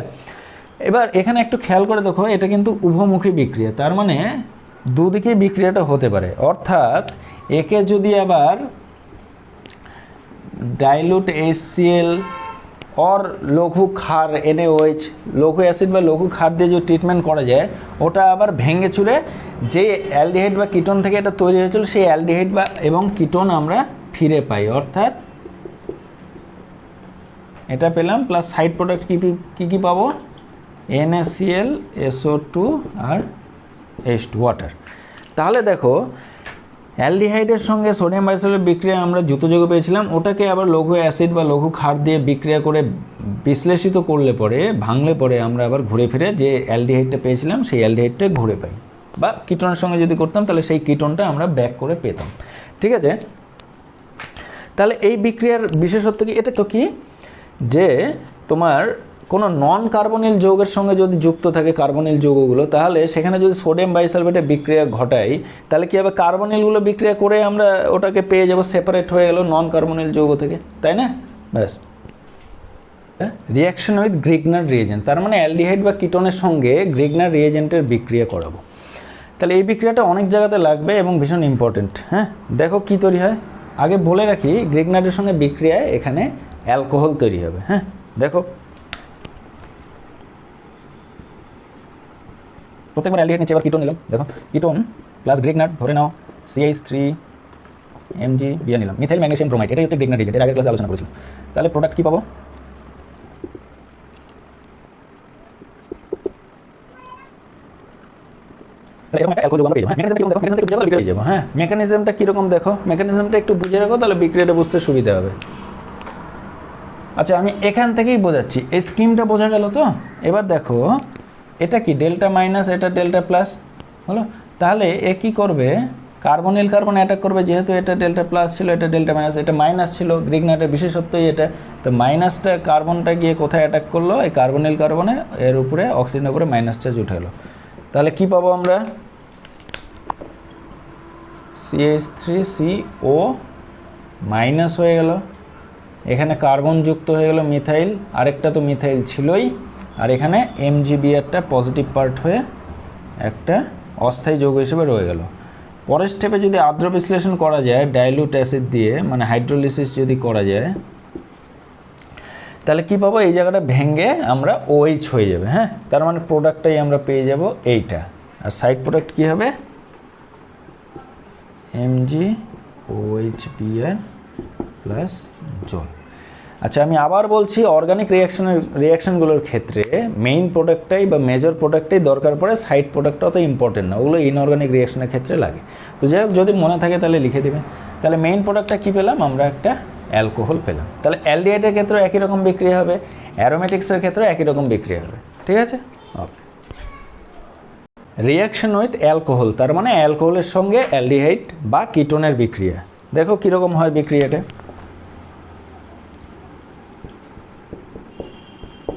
এবার এখানে একটু খেয়াল করে দেখো, এটা কিন্তু উভমুখী বিক্রিয়া, তার মানে দুদিকে বিক্রিয়াটা হতে পারে। অর্থাৎ একে যদি আবার ডাইলুট HCl और লঘু ক্ষার NaOH, লঘু অ্যাসিড বা লঘু ক্ষার দিয়ে যে ট্রিটমেন্ট করা যায়, ওটা আবার ভেঙে চুরে যে অ্যালডিহাইড বা কিটোন থেকে এটা তৈরি হয়েছিল, সেই অ্যালডিহাইড বা এবং কিটোন আমরা ফিরে পাই। অর্থাৎ এটা পেলাম, প্লাস সাইড প্রোডাক্ট কী পাবো, NaCl, SO2 আর H2 ওয়াটার। তাহলে দেখো অ্যালডিহাইডের সঙ্গে সোডিয়াম বাইসালফেট বিক্রিয়া আমরা যুক্ত যৌগ পেয়েছিলাম, ওটাকে আবার লঘু অ্যাসিড বা লঘু ক্ষার দিয়ে বিক্রিয়া করে বিশ্লেষিত করলে পরে, ভাঙলে পরে আমরা আবার ঘুরে ফিরে যে অ্যালডিহাইডটা পেয়েছিলাম সেই অ্যালডিহাইডটা ঘুরে পাই, বা কিটোনের সঙ্গে যদি করতাম তাহলে সেই কিটোনটা আমরা ব্যাক করে পেতাম। ঠিক আছে, তাহলে এই বিক্রিয়ার বিশেষত্ব কি? এটা তো কি যে তোমার কোনো নন কার্বনিল যৌগের সঙ্গে যদি যুক্ত থাকে কার্বনিল যৌগগুলো, তাহলে সেখানে যদি সোডিয়াম বাইসালফেটে বিক্রিয়া ঘটাই তাহলে কী হবে, কার্বনিলগুলো বিক্রিয়া করে আমরা ওটাকে পেয়ে যাব, সেপারেট হয়ে গেল নন কার্বনিল যৌগ থেকে, তাই না? ব্যাস। রিয়াকশন উইথ গ্রিগনার রিয়েজেন্ট, তার মানে অ্যালডিহাইড বা কিটোনের সঙ্গে গ্রিগনার রিয়েজেন্টের বিক্রিয়া করাবো। তাহলে এই বিক্রিয়াটা অনেক জায়গাতে লাগবে এবং ভীষণ ইম্পর্টেন্ট। হ্যাঁ, দেখো কী তৈরি হয়, আগে বলে রাখি গ্রিগনারের সঙ্গে বিক্রিয়ায় এখানে অ্যালকোহল তৈরি হবে। হ্যাঁ, দেখো প্রত্যেকবার অ্যালডিহাইড নিচে এবার কিটোন নিলাম, দেখো কিটোন প্লাস গ্রিগনার, ধরে নাও CH3Mg নিলাম, মিথাইল ম্যাগনেসিয়াম ব্রোমাইড, এটাই হচ্ছে গ্রিগনার রিয়েজেন্ট, এর আগের ক্লাসে আলোচনা করেছিলাম। তাহলে প্রোডাক্ট কী পাবো, হ্যাঁ মেকানিজমটা কীরকম দেখো, মেকানিজমটা একটু বুঝে রাখো, তাহলে বিক্রিয়াটা বুঝতে সুবিধা হবে। আচ্ছা, আমি এখান থেকেই বোঝাচ্ছি, এই স্কিমটা বোঝা গেল তো? এবার দেখো এটা কি ডেল্টা মাইনাস, এটা ডেল্টা প্লাস হলো। তাহলে এ কী করবে, কার্বনিল কার্বন অ্যাটাক করবে, যেহেতু এটা ডেল্টা প্লাস ছিল, এটা ডেল্টা মাইনাস, এটা মাইনাস ছিল, গ্রিগনারের বিশেষত্বই এটা। তো মাইনাসটা কার্বনটা গিয়ে কোথায় অ্যাটাক করলো, এই কার্বনিল কার্বনে, এর উপরে অক্সিজেনের উপরে মাইনাস চার্জ উঠে গেলো। তাহলে কি পাবো আমরা, CH3CO মাইনাস হয়ে গেল, এখানে কার্বন যুক্ত হয়ে গেল মিথাইল, আরেকটা তো মিথাইল ছিলই, আর এখানে MgBrটা পজিটিভ পার্ট হয়ে একটা অস্থায়ী যৌগ হিসেবে রয়ে গেল। পরের স্টেপে যদি আর্দ্র বিশ্লেষণ করা যায় ডাইলুট অ্যাসিড দিয়ে, মানে হাইড্রোলিসিস যদি করা যায়, তাহলে কি পাবো, এই জায়গাটা ভেঙে আমরা OH হয়ে যাবে। হ্যাঁ, তার মানে প্রোডাক্টটাই আমরা পেয়ে যাব এইটা, আর সাইড প্রোডাক্ট কি হবে, MgOHBr প্লাস জল। আচ্ছা, আমি আবার বলছি, অর্গানিক রিয়াকশনগুলোর ক্ষেত্রে মেইন প্রোডাক্টটাই বা মেজর প্রোডাক্টটাই দরকার পড়ে, সাইড প্রোডাক্টটা অত ইম্পর্টেন্ট না, ওগুলো ইনঅর্গানিক রিয়াকশনের ক্ষেত্রে লাগে। তো যাই হোক, যদি মনে থাকে তাহলে লিখে দেবে। তাহলে মেইন প্রোডাক্টটা কী পেলাম, আমরা একটা অ্যালকোহল পেলাম। তাহলে অ্যালডিহাইডের ক্ষেত্রেও একই রকম বিক্রিয়া হবে, অ্যারোমেটিক্সের ক্ষেত্রেও একই রকম বিক্রিয়া হবে। ঠিক আছে, ওকে। রিয়াকশন উইথ অ্যালকোহল, তার মানে অ্যালকোহলের সঙ্গে অ্যালডিহাইড বা কিটোনের বিক্রিয়া। দেখো কীরকম হয় বিক্রিয়াটা,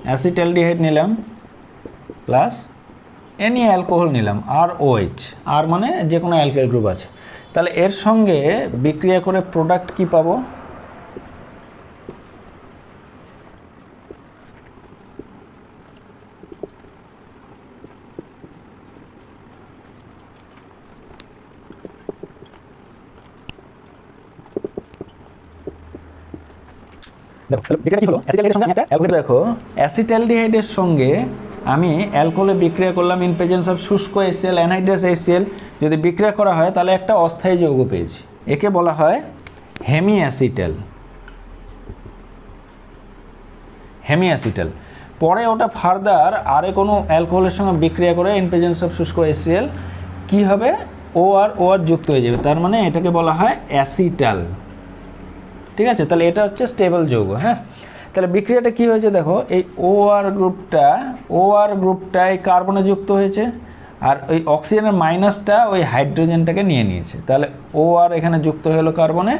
অ্যাসিটালডিহাইড নিলাম প্লাস এনি অ্যালকোহল নিলাম, আর OH, আর মানে যে কোনো অ্যালকাইল গ্রুপ আছে। তাহলে এর সঙ্গে বিক্রিয়া করে প্রোডাক্ট কি পাবো, দেখো অ্যাসিটালডিহাইডের সঙ্গে আমি অ্যালকোহলে বিক্রিয়া করলাম ইন প্রেজেন্স অফ শুষ্ক HCl, অ্যানহাইড্রাস HCl, যদি বিক্রিয়া করা হয় তাহলে একটা অস্থায়ী যৌগ পেয়েছি, একে বলা হয় হেমিঅ্যাসিটাল। পরে ওটা ফার্দার আরে কোনো অ্যালকোহলের সঙ্গে বিক্রিয়া করে ইন প্রেজেন্স অফ শুষ্ক HCl কী হবে, OR যুক্ত হয়ে যাবে, তার মানে এটাকে বলা হয় অ্যাসিটাল। ঠিক আছে, তাহলে এটা হচ্ছে স্টেবল যৌগ। হ্যাঁ, তাহলে বিক্রিয়াটা কি হয়েছে দেখো, এই OR গ্রুপটা এই কার্বনে যুক্ত হয়েছে, আর ওই অক্সিজেনের মাইনাসটা ওই হাইড্রোজেনটাকে নিয়ে নিয়েছে, তাহলে OR এখানে যুক্ত হলো কার্বনে,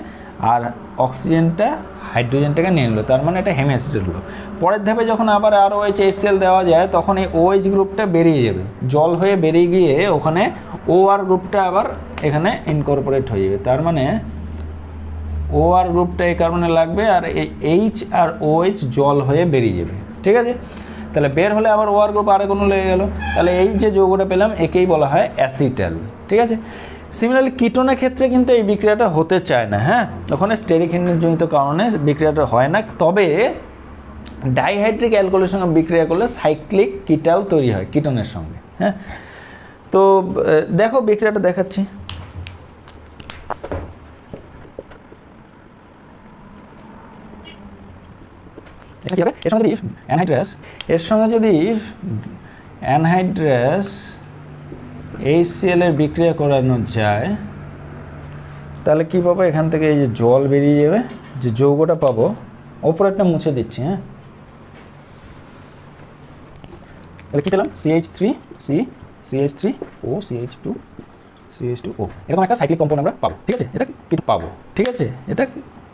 আর অক্সিজেনটা হাইড্রোজেনটাকে নিয়ে নিল, তার মানে এটা হেমিঅ্যাসিটাল হলো। পরের ধাপে যখন আবার OH HCl দেওয়া যায়, তখন এই OH গ্রুপটা বেরিয়ে যাবে, জল হয়ে বেরিয়ে গিয়ে ওখানে OR গ্রুপটা আবার এখানে ইনকর্পোরেট হয়ে যাবে, তার মানে OR গ্রুপটা এই কার্বনে লাগবে, আর এই H আর OH জল হয়ে বেরিয়ে যাবে। ঠিক আছে, তাহলে বের হলে আবার OR গ্রুপ আরে কোনো লেগে গেল, তাহলে এই যে যৌগটা পেলাম একেই বলা হয় অ্যাসিটাল। ঠিক আছে, সিমিলারলি কিটোনের ক্ষেত্রে কিন্তু এই বিক্রিয়াটা হতে চায় না। হ্যাঁ, ওখানে স্টেরিকজনিত কারণে বিক্রিয়াটা হয় না, তবে ডাইহাইড্রিক অ্যালকোহলের সঙ্গে বিক্রিয়া করলে সাইক্লিক কিটাল তৈরি হয় কিটোনের সঙ্গে। হ্যাঁ, তো দেখো বিক্রিয়াটা দেখাচ্ছি। এটা কি হবে, এর সঙ্গে যদি অ্যানহাইড্রাস HCl এর বিক্রিয়া করানো যায়, তাহলে কি পাবো, এখান থেকে এই যে জল বেরিয়ে যাবে, যে যৌগটা পাবো, ওপরেরটা মুছে দিচ্ছি। হ্যাঁ, তাহলে কি পেলাম, CH3C CH3O CH2 CH2O, এরকম একটা সাইক্লিক কম্পাউন্ড আমরা পাবো। ঠিক আছে, এটা কি পাবো, ঠিক আছে, এটা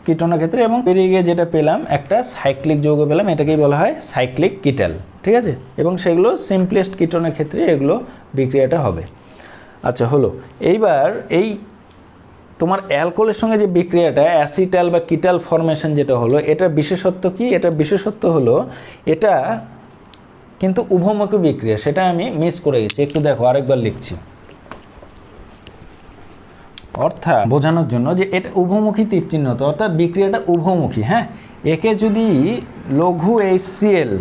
কিটোনের ক্ষেত্রে। এবং বেরিয়ে গিয়ে যেটা পেলাম একটা সাইক্লিক যৌগ পেলাম, এটাকেই বলা হয় সাইক্লিক কিটাল। ঠিক আছে, এবং সেগুলো সিম্পলেস্ট কিটোনের ক্ষেত্রে এগুলো বিক্রিয়াটা হবে। আচ্ছা হলো, এইবার এই তোমার অ্যালকোহলের সঙ্গে যে বিক্রিয়াটা অ্যাসিটাল বা কিটাল ফরমেশন যেটা হলো, এটার বিশেষত্ব কি? এটা বিশেষত্ব হলো এটা কিন্তু উভমুখী বিক্রিয়া, সেটা আমি মিস করে গেছি, একটু দেখো আরেকবার লিখছি। অর্থাৎ বোঝানোর জন্য যে এটা উভমুখী তীরচিহ্নত, অর্থাৎ বিক্রিয়াটা উভমুখী। হ্যাঁ, একে যদি লঘু HCl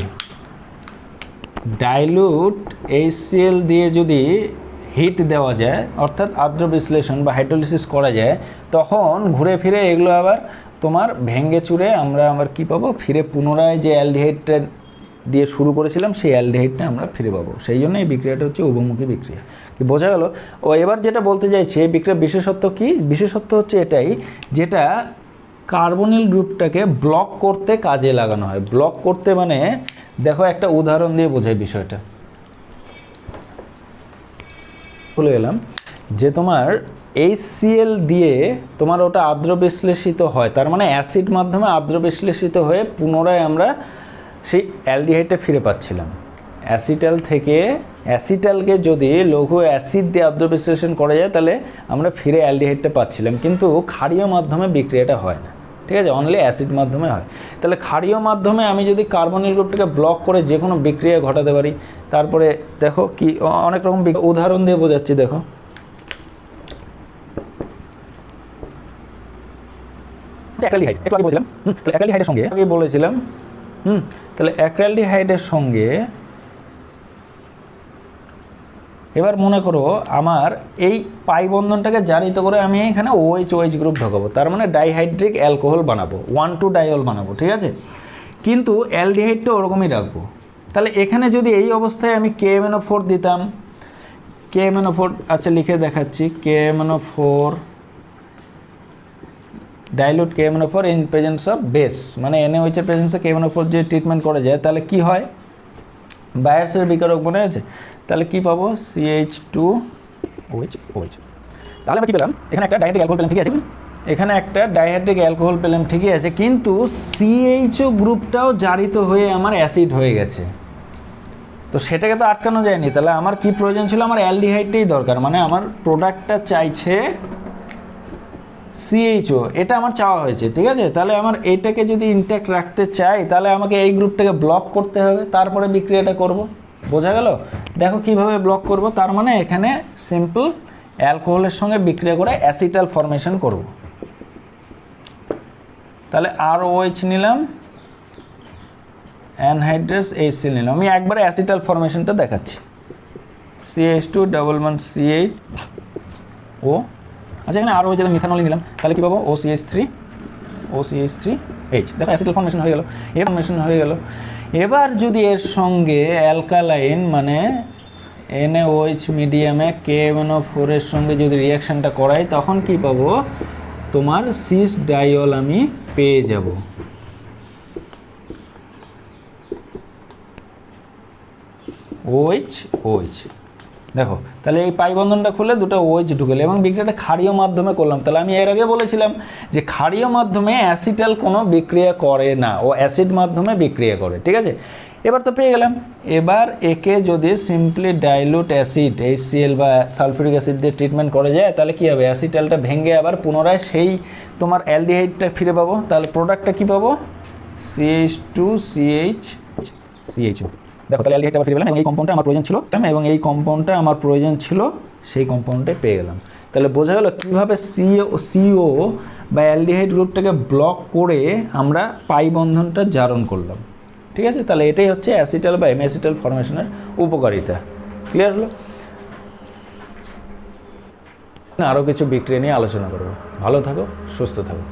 ডাইলুট HCl দিয়ে যদি হিট দেওয়া যায়, অর্থাৎ আর্দ্র বিশ্লেষণ বা হাইড্রোলিসিস করা যায়, তখন ঘুরে ফিরে এগুলো আবার তোমার ভেঙে চুরে আমরা আবার কী পাবো, ফিরে পুনরায় যে অ্যালডিহাইডটা দিয়ে শুরু করেছিলাম সেই অ্যালডিহাইডটা আমরা ফিরে পাবো। সেই জন্য এই বিক্রিয়াটা হচ্ছে উভমুখী বিক্রিয়া। কি বোঝা গেল? ও এবার যেটা বলতে চাইছি, এই বিক্রিয়ার বিশেষত্ব কি? বিশেষত্ব হচ্ছে এটাই, যেটা কার্বনিল গ্রুপটাকে ব্লক করতে কাজে লাগানো হয়। ব্লক করতে মানে দেখো একটা উদাহরণ দিয়ে বোঝাই বিষয়টা। বলে গেলাম যে তোমার HCl দিয়ে তোমার ওটা আর্দ্র বিশ্লেষিত হয়, তার মানে অ্যাসিড মাধ্যমে আর্দ্র বিশ্লেষিত হয়ে পুনরায় আমরা সেই অ্যালডিহাইডটা ফিরে পাচ্ছিলাম। অ্যাসিটাল থেকে অ্যাসিটালকে যদি লঘু অ্যাসিড দিয়ে আর্দ্র বিশ্লেষণ করা যায়, তাহলে আমরা ফিরে অ্যালডিহাইডটা পাচ্ছিলাম। কিন্তু ক্ষারীয় মাধ্যমে বিক্রিয়াটা হয় না। ঠিক আছে, অনলি অ্যাসিড মাধ্যমে হয়। তাহলে ক্ষারীয় মাধ্যমে আমি যদি কার্বনিল গ্রুপটাকে ব্লক করে যে কোনো বিক্রিয়া ঘটাতে পারি। তারপরে দেখো কি অনেক রকম উদাহরণ দিয়ে বোঝাচ্ছি। দেখো অ্যাক্রালডিহাইড, একটু আগে বলেছিলাম, তাহলে অ্যাক্রালডিহাইডের সঙ্গে আগে বলেছিলাম, তাহলে অ্যাক্রালডিহাইডের সঙ্গে এবার মনে করো আমার এই পাই বন্ধনটাকে জারিত করে আমি এখানে OH গ্রুপ ঢোকাবো, তার মানে ডাইহাইড্রিক অ্যালকোহল বানাবো, 1,2-ডাইল বানাবো। ঠিক আছে, কিন্তু অ্যালডিহাইডটা ওরকমই রাখবো। তাহলে এখানে যদি এই অবস্থায় আমি KMnO4 দিতাম, KMnO4, আচ্ছা লিখে দেখাচ্ছি, KMnO4 dilute KMnO4 in presence of base, মানে NaOH এর প্রেজেন্সে KMnO4 যে ট্রিটমেন্ট করা যায়, তাহলে কি হয়, বায়ার্সের বিকারক মনে আছে, তাহলে কি পাবো, CH2OH। তাহলে আমরা কি পেলাম, এখানে একটা ডাইহাইড্রিক অ্যালকোহল পেলাম, ঠিক আছে, এখানে একটা ডাইহাইড্রিক অ্যালকোহল পেলাম, ঠিকই আছে, কিন্তু CHO গ্রুপটাও জারিত হয়ে আমার অ্যাসিড হয়ে গেছে। তো সেটাকে তো আটকানো যায়নি। তাহলে আমার কি প্রয়োজন ছিল, আমার অ্যালডিহাইডটাই দরকার, মানে আমার প্রোডাক্টটা চাইছে CHO, এটা আমার চাওয়া হয়েছে। ঠিক আছে, তাহলে আমার এইটাকে যদি ইনট্যাক্ট রাখতে চাই, তাহলে আমাকে এই গ্রুপটাকে ব্লক করতে হবে, তারপরে বিক্রিয়াটা করব। বোঝা গেল? দেখো কিভাবে ব্লক করব। তার মানে এখানে সিম্পল অ্যালকোহলের সঙ্গে বিক্রিয়া করে অ্যাসিটাল ফরমেশন করব। তাহলে ROH নিলাম, অ্যানহাইড্রাস HCl নিলাম, আমি একবারে অ্যাসিটাল ফরমেশনটা দেখাচ্ছি। CH2 আচ্ছা, এখানে ROH মিথানল নিলাম, তাহলে কি পাবো, OCH3H। দেখো অ্যাসিটাল ফরমেশন হয়ে গেল, এর ফরমেশন হয়ে গেল। এবার যদি এর সঙ্গে অ্যালকালাইন মানে NaOH মিডিয়ামে KMnO4 এর সঙ্গে যদি রিয়াকশানটা করাই, তখন কি পাবো, তোমার সিস ডাইল আমি পেয়ে যাব। OH দেখো, তাহলে এই পাই বন্ধনটা খুলে দুটো OH ঢুকেল, এবং বিক্রিয়াটা ক্ষারীয় মাধ্যমে করলাম। তাহলে আমি এর আগে বলেছিলাম যে ক্ষারীয় মাধ্যমে অ্যাসিটাল কোনো বিক্রিয়া করে না, ও অ্যাসিড মাধ্যমে বিক্রিয়া করে। ঠিক আছে, এবার তো পেয়ে গেলাম। এবার একে যদি সিম্পলি ডাইলুট অ্যাসিড HCl বা সালফিউরিক অ্যাসিড দিয়ে ট্রিটমেন্ট করা যায়, তাহলে কী হবে, অ্যাসিটালটা ভেঙে আবার পুনরায় সেই তোমার অ্যালডিহাইডটা ফিরে পাবো। তাহলে প্রোডাক্টটা কী পাবো, CH2CHO। দেখো, তাহলে অ্যালডিহাইডটা আবার ফিরে পেলাম, এবং এই কম্পাউন্ডটা আমার প্রয়োজন ছিল, এবং এই কম্পাউন্ডটা আমার প্রয়োজন ছিল, সেই কম্পাউন্ডটাই পেয়ে গেলাম। তাহলে বোঝা গেল কীভাবে CO বা অ্যালডিহাইড গ্রুপটাকে ব্লক করে আমরা পাই বন্ধনটা জারণ করলাম। ঠিক আছে, তাহলে এটাই হচ্ছে অ্যাসিটাল বা হেমিঅ্যাসিটাল ফরমেশনের উপকারিতা। ক্লিয়ার হলো? আরও কিছু বিক্রিয়া নিয়ে আলোচনা করবো। ভালো থাকো, সুস্থ থাকো।